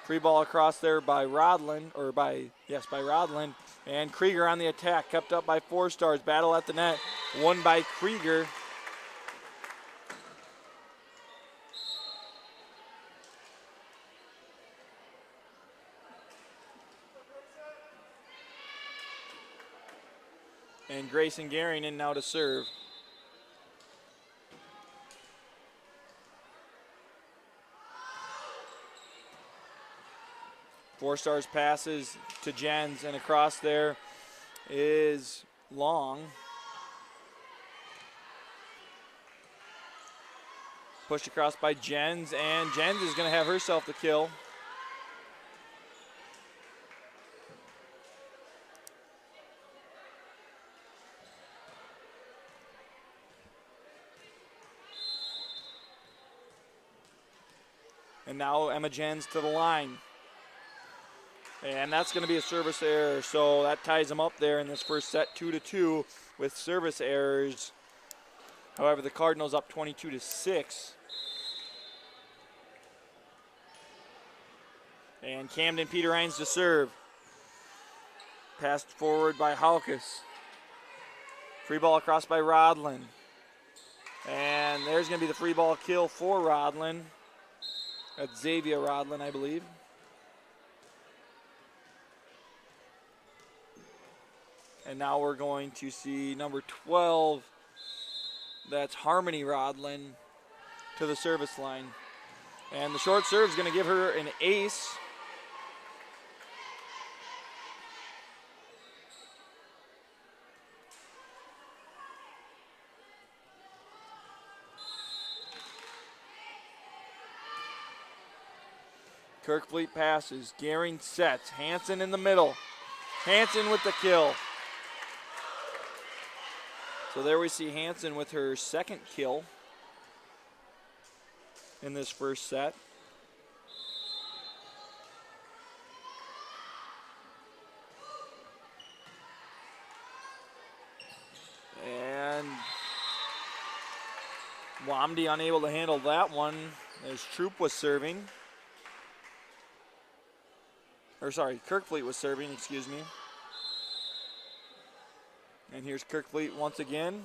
Free ball across there by Rodlin, by Rodlin. And Krieger on the attack, kept up by 4-stars. Battle at the net, won by Krieger. And Grayson Gehring in now to serve. Four-stars passes to Jens, and across there is Long. Pushed across by Jens, and Jens is going to have herself the kill. And now Emma Jens to the line. And that's going to be a service error, so that ties them up there in this first set, 2-2 with service errors. However, the Cardinals up 22-6. And Camden Peter Hines to serve. Passed forward by Halkus. Free ball across by Rodlin. And there's going to be the free ball kill for Rodlin. That's Xavier Rodlin, I believe. And now we're going to see number 12. That's Harmony Rodlin to the service line. And the short serve is going to give her an ace. Kirkfleet passes. Gehring sets. Hansen in the middle. Hansen with the kill. So there we see Hansen with her second kill in this first set. And Wamdi unable to handle that one as Troop was serving. Kirkfleet was serving, excuse me. And here's Kirkfleet once again.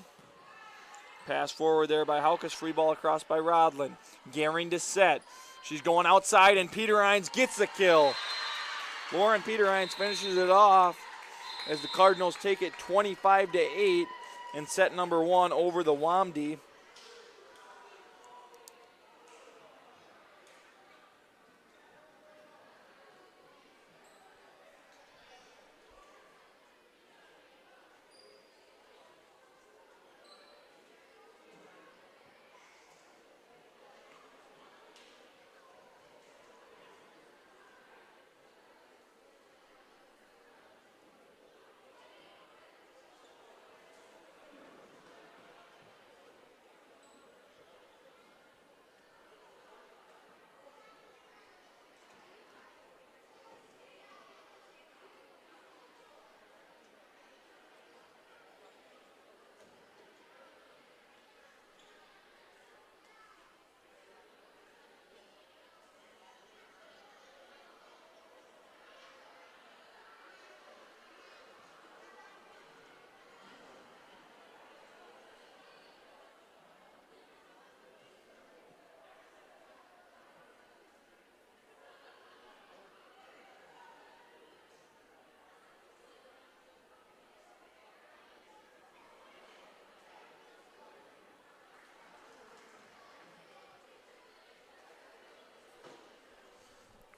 Pass forward there by Halkus. Free ball across by Rodlin. Gehring to set. She's going outside, and Peter Hines gets the kill. Lauren Peter Hines finishes it off as the Cardinals take it 25-8 in set number 1 over the Wamdi.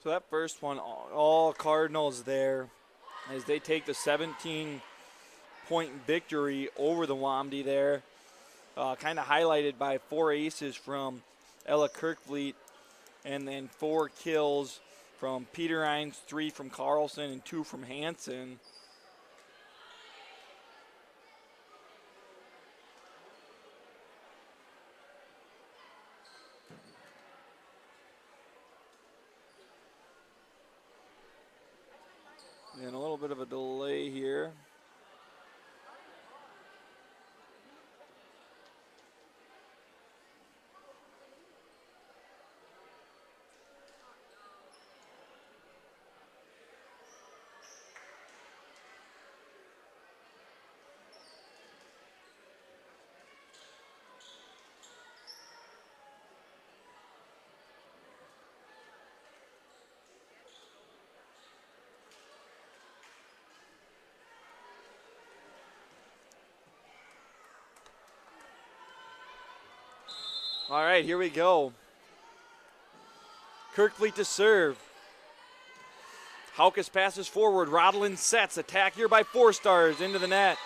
So that first one, all Cardinals there as they take the 17-point victory over the Wamdi there. Kind of highlighted by 4 aces from Ella Kirkfleet and then 4 kills from Peter Hines, 3 from Carlson, and 2 from Hansen. And a little bit of a delay here. All right, here we go. Kirkfleet to serve. Haukus passes forward. Rodlin sets. Attack here by 4 Stars into the net.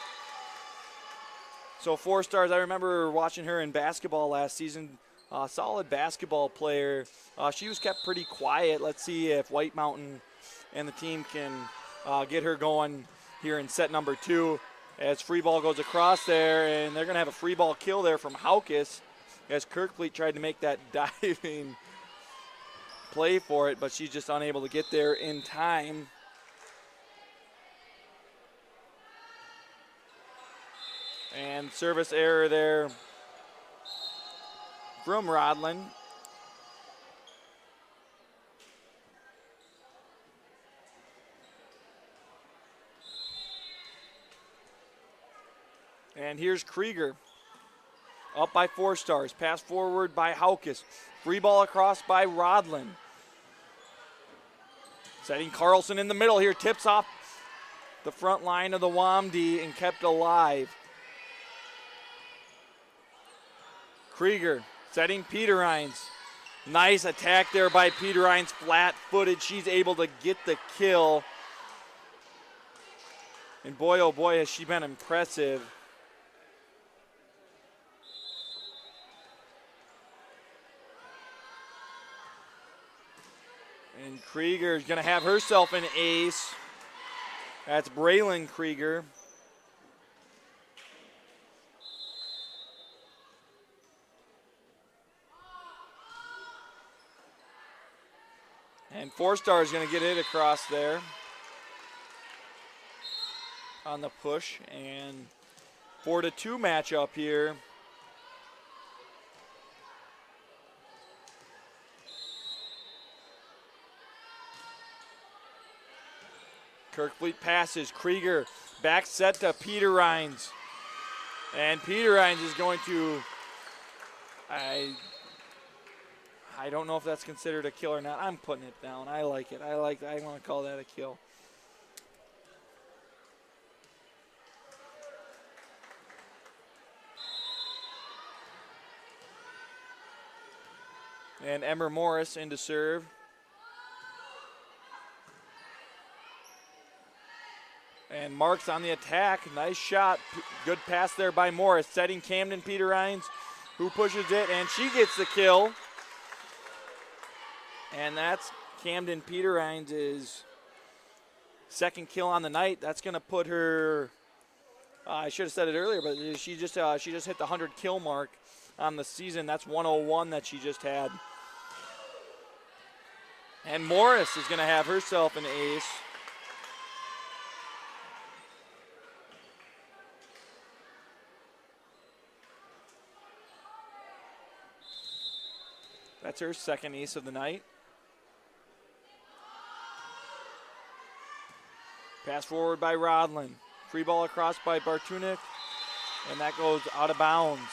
So 4 Stars, I remember watching her in basketball last season. Solid basketball player. She was kept pretty quiet. Let's see if White Mountain and the team can get her going here in set number 2 as free ball goes across there, and they're going to have a free ball kill there from Haukus as Kirkfleet tried to make that diving play for it, but she's just unable to get there in time. And service error there from Rodlin. And here's Krieger. Up by 4 Stars. Pass forward by Haukus. Free ball across by Rodlin. Setting Carlson in the middle here. Tips off the front line of the Wamdi and kept alive. Krieger setting Peter Hines. Nice attack there by Peter Hines. Flat-footed. She's able to get the kill. And boy, oh boy, has she been impressive. And Krieger is going to have herself an ace. That's Braylon Krieger. And 4 Star is going to get it across there on the push. And 4-2 matchup here. Kirkfleet passes. Krieger back set to Peter Hines. And Peter Hines is going to, I don't know if that's considered a kill or not. I'm putting it down. I like it. I want to call that a kill. And Emmer Morris in to serve. And Marks on the attack. Nice shot. Good pass there by Morris. Setting Camden Peter Hines, who pushes it, and she gets the kill. And that's Camden Peter Hines' second kill on the night. That's going to put her, I should have said it earlier, but she just hit the 100 kill mark on the season. That's 101 that she just had. And Morris is going to have herself an ace. That's her second ace of the night. Pass forward by Rodlin. Free ball across by Bartunik, and that goes out of bounds.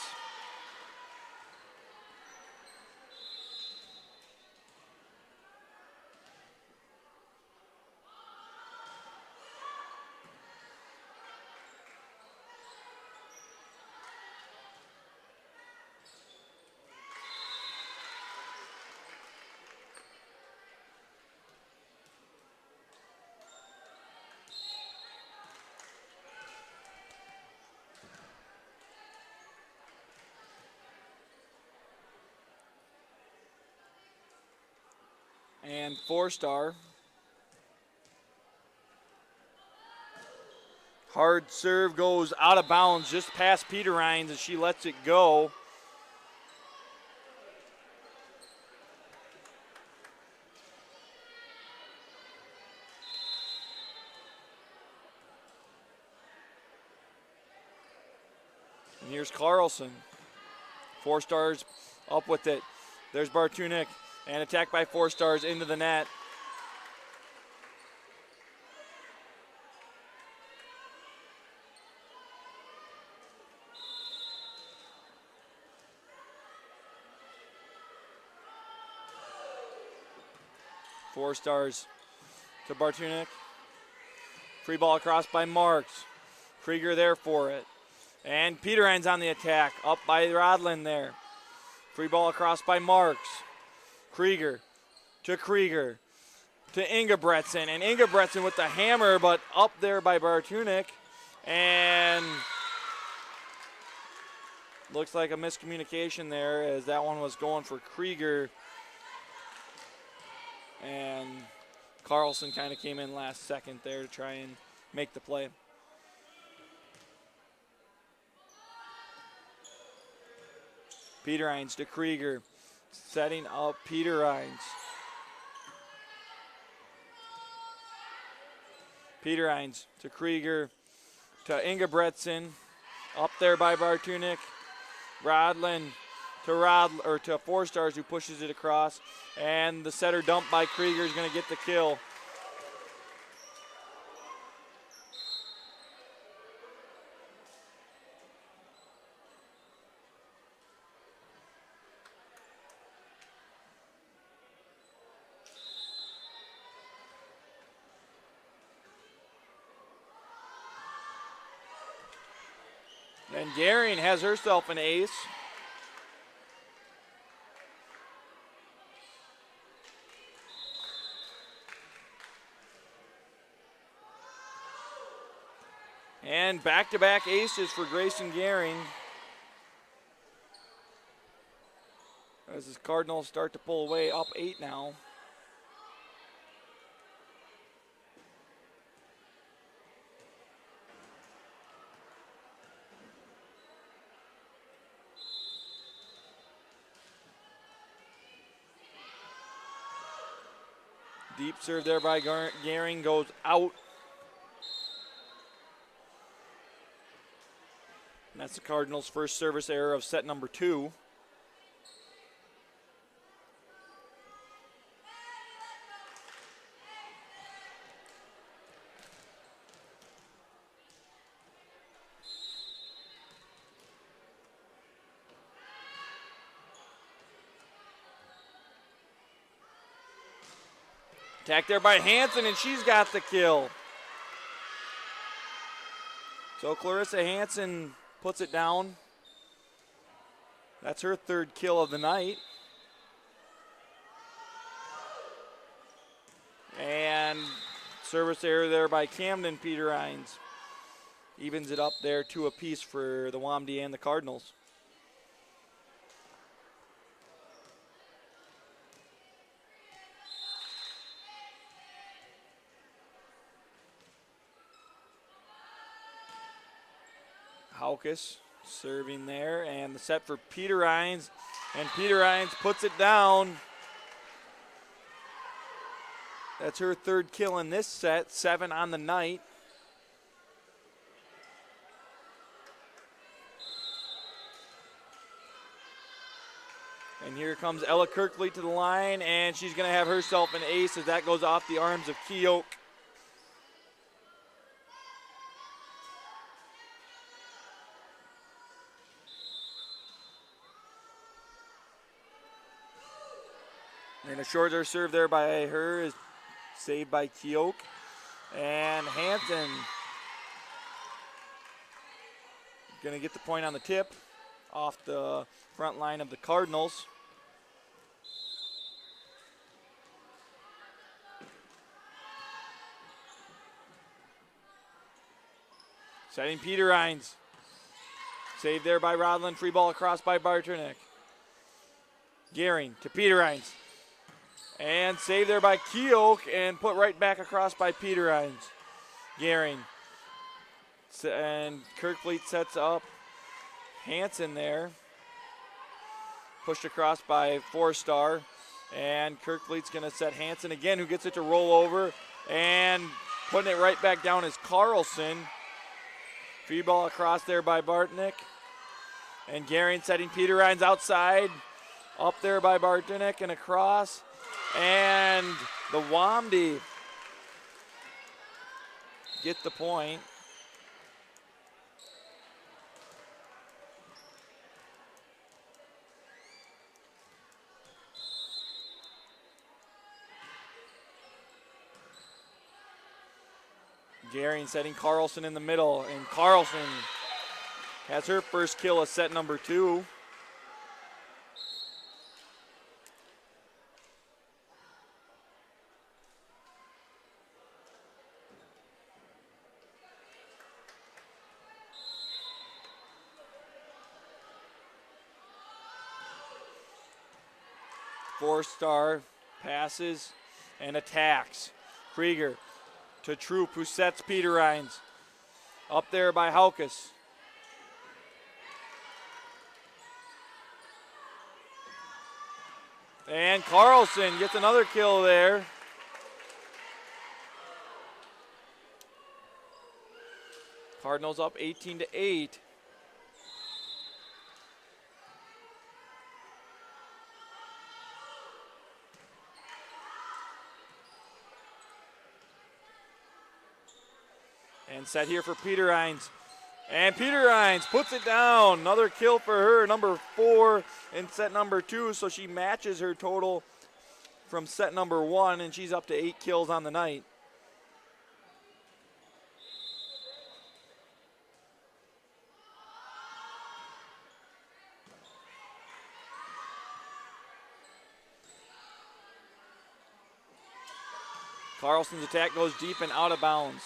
And 4-star. Hard serve goes out of bounds just past Peter Rhines, and she lets it go. And here's Carlson. 4-stars up with it. There's Bartunek, and attack by 4-stars into the net. Four stars to Bartunek. Free ball across by Marks. Krieger there for it. And Peter Rhines on the attack, up by Rodlin there. Free ball across by Marks. Krieger to Ingebretson. And Ingebretson with the hammer, but up there by Bartunek. And looks like a miscommunication there as that one was going for Krieger. And Carlson kind of came in last second there to try and make the play. Peter Rhines to Krieger, setting up Peter Rhines. Peter Rhines to Krieger, to Ingebretson, up there by Bartunek. Rodlin to 4-stars who pushes it across, and the setter dump by Krieger is going to get the kill. And Garing has herself an ace. And back-to-back aces for Grayson Garing. As the Cardinals start to pull away, up 8 now. Deep serve there by Garing goes out. And that's the Cardinals' first service error of set number 2. Attack there by Hansen, and she's got the kill. So Clarissa Hansen puts it down. That's her 3rd kill of the night. And service error there by Camden Peter Rhines. Evens it up there 2 apiece for the Wamdi and the Cardinals. Haukus serving there, and the set for Peter Rhines, and Peter Rhines puts it down. That's her 3rd kill in this set, 7 on the night. And here comes Ella Kirkley to the line, and she's going to have herself an ace as that goes off the arms of Keoke. And a shorter serve there by her is saved by Keoke. And Hansen going to get the point on the tip off the front line of the Cardinals. Setting Peter Rhines. Saved there by Rodlin. Free ball across by Bartunek. Garing to Peter Rhines. And saved there by Keoch and put right back across by Peterines. Gehring. And Kirkfleet sets up Hansen there. Pushed across by 4-star. And Kirkfleet's going to set Hansen again, who gets it to roll over. And putting it right back down is Carlson. Free ball across there by Bartnick. And Gehring setting Peterines outside. Up there by Bartnick and across. And the Wamdi get the point. Gehring setting Carlson in the middle, and Carlson has her first kill of set number 2. Four-star passes and attacks. Krieger to Troop, who sets Peterines. Up there by Haukus. And Carlson gets another kill there. Cardinals up 18-8. And set here for Peterines. And Peterines puts it down. Another kill for her, number 4 in set number 2. So she matches her total from set number 1, and she's up to 8 kills on the night. Carlson's attack goes deep and out of bounds.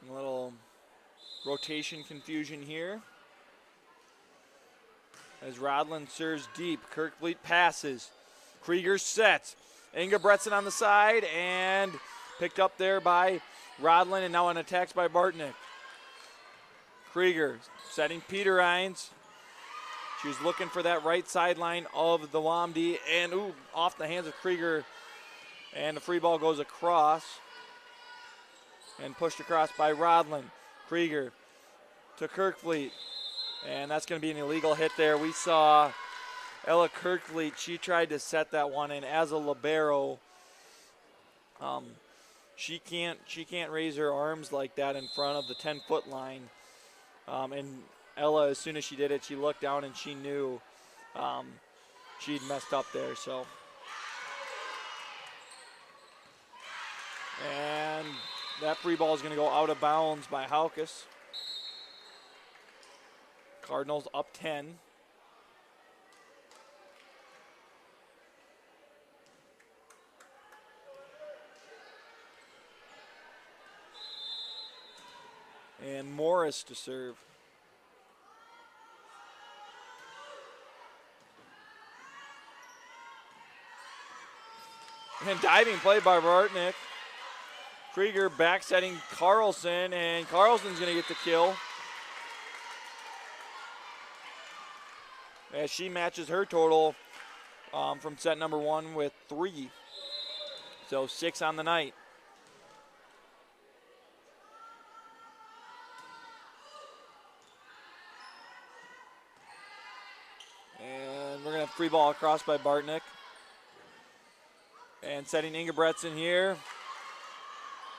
A little rotation confusion here. As Rodland serves deep, Kirkfleet passes. Krieger sets. Ingebretson on the side and picked up there by Rodland, and now on attacks by Bartnick. Krieger setting Peterines. She was looking for that right sideline of the Wamdi, and off the hands of Krieger, and the free ball goes across. And pushed across by Rodland. Krieger to Kirkfleet. And that's going to be an illegal hit there. We saw Ella Kirkfleet, she tried to set that one in as a libero. She can't raise her arms like that in front of the 10-foot line. And Ella, as soon as she did it, she looked down and she knew she'd messed up there. So. And that free ball is going to go out of bounds by Haukus. Cardinals up 10. And Morris to serve. And diving play by Bartnick. Krieger back setting Carlson, and Carlson's going to get the kill. As she matches her total from set number 1 with 3. So 6 on the night. And we're going to have free ball across by Bartnick. And setting Ingebretson here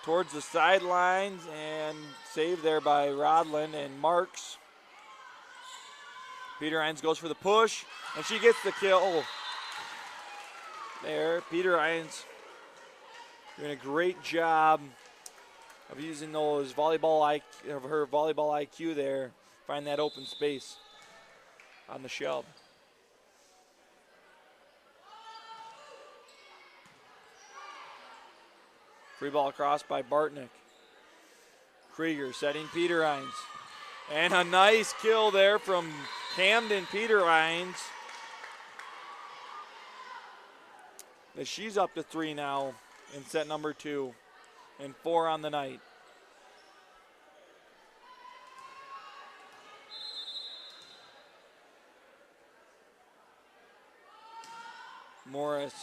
towards the sidelines, and saved there by Rodland and Marks. Peter Hines goes for the push, and she gets the kill. There, Peter Hines doing a great job of using those her volleyball IQ there, find that open space on the shove. Free ball across by Bartnick. Krieger setting Peter Hines. And a nice kill there from Camden Peter Hines. She's up to 3 now in set number 2 and 4 on the night. Morris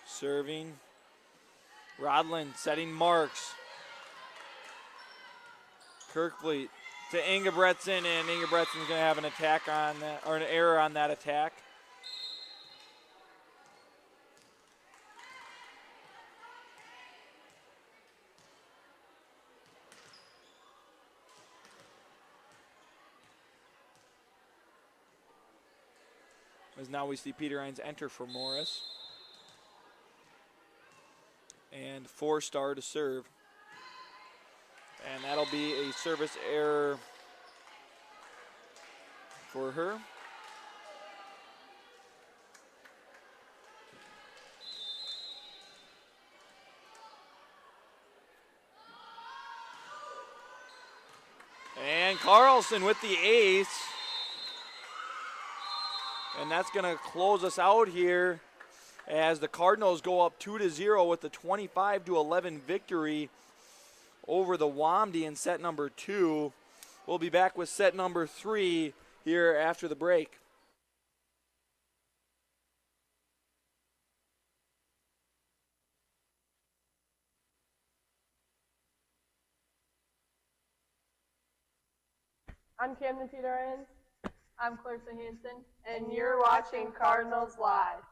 serving. Rodland setting marks. Kirkfleet to Ingebretson, and Ingebretson's going to have an attack on that, or an error on that attack. As now we see Peter Hines enter for Morris. And 4-star to serve. And that'll be a service error for her. And Carlson with the ace. And that's going to close us out here as the Cardinals go up 2-0 with the 25-11 victory over the Wamdi in set number 2. We'll be back with set number 3 here after the break. I'm Camden Peter Hines. I'm Clarissa Hanson, and you're watching Cardinals Live.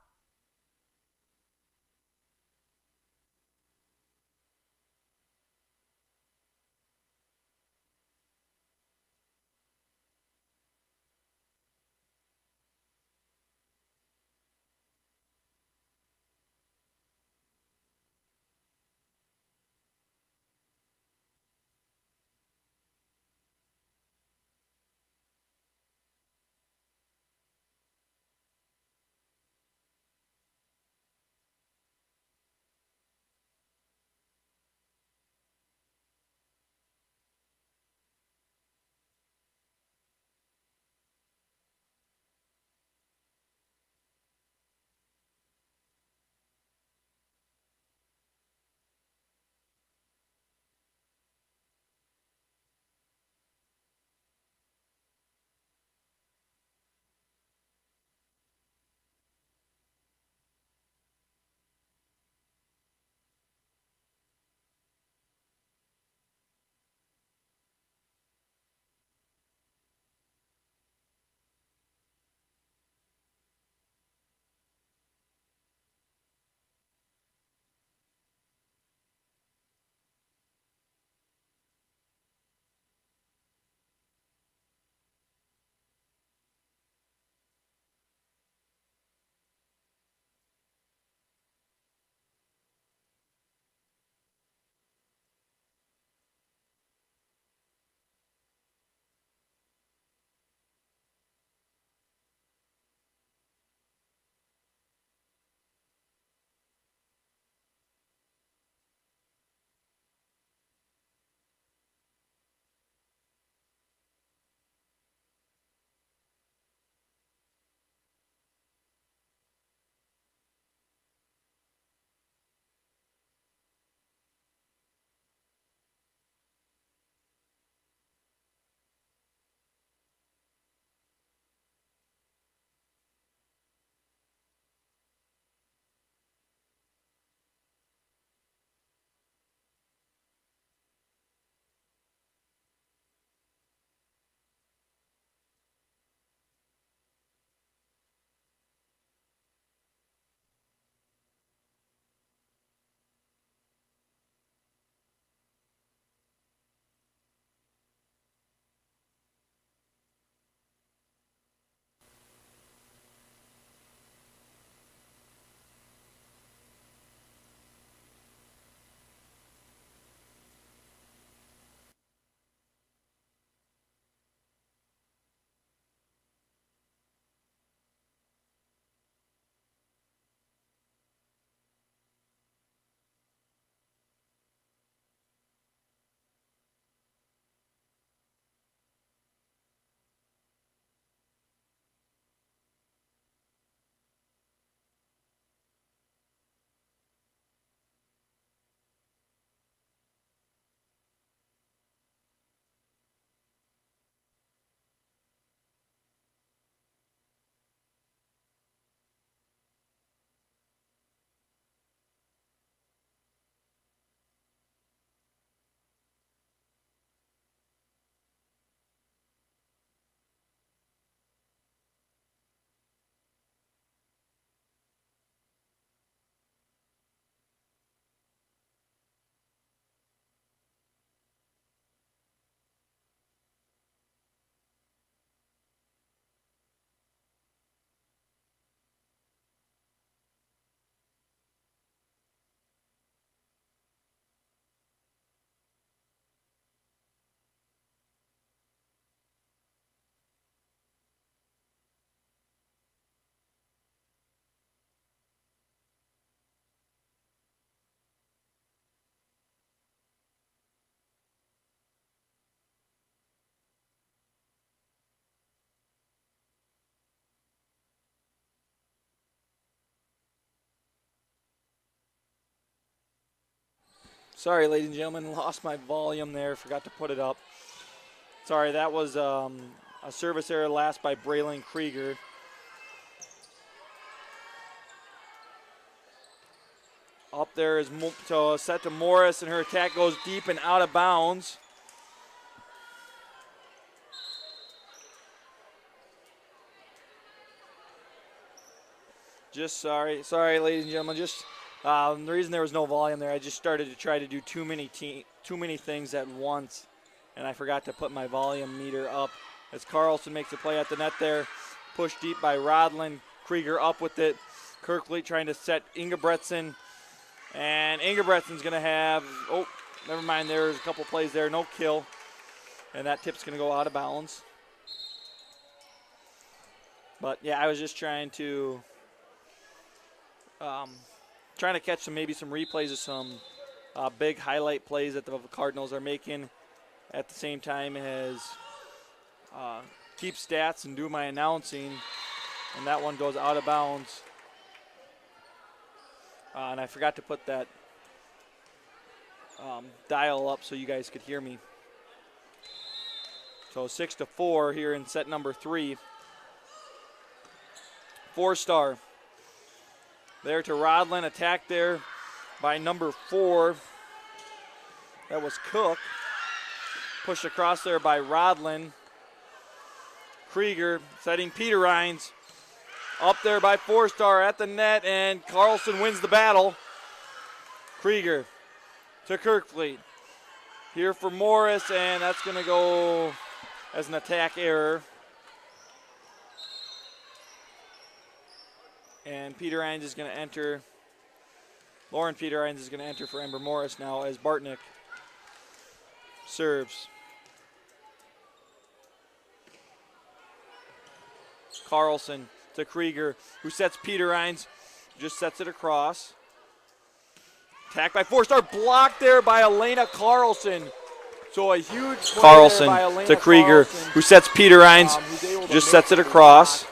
Sorry, ladies and gentlemen, lost my volume there. Forgot to put it up. Sorry, that was a service error last by Braylon Krieger. Up there is set to Morris, and her attack goes deep and out of bounds. Just sorry, ladies and gentlemen. Just the reason there was no volume there, I just started to try to do too many things at once, and I forgot to put my volume meter up. As Carlson makes a play at the net there, pushed deep by Rodlin. Krieger up with it. Kirkley trying to set Ingebretson, and Ingebretson's going to have. Oh, never mind. There's a couple plays there, no kill, and that tip's going to go out of bounds. But yeah, I was just trying to catch maybe some replays of some big highlight plays that the Cardinals are making at the same time as keep stats and do my announcing, and that one goes out of bounds. And I forgot to put that dial up so you guys could hear me. So 6-4 here in set number 3. 4-star. There to Rodlin, attack there by number 4. That was Cook. Pushed across there by Rodlin. Krieger setting Peter Rhines. Up there by 4-star at the net, and Carlson wins the battle. Krieger to Kirkfleet. Here for Morris, and that's going to go as an attack error. And Peter Rhines is going to enter. Lauren Peter Rhines is going to enter for Ember Morris now as Bartnick serves. Carlson to Krieger, who sets Peter Rhines, just sets it across. Attack by 4-star, blocked there by Elena Carlson. So a huge play Carlson there by Elena to Krieger, Carlson, who sets Peter Rhines, who's able to just make sets it the across. block.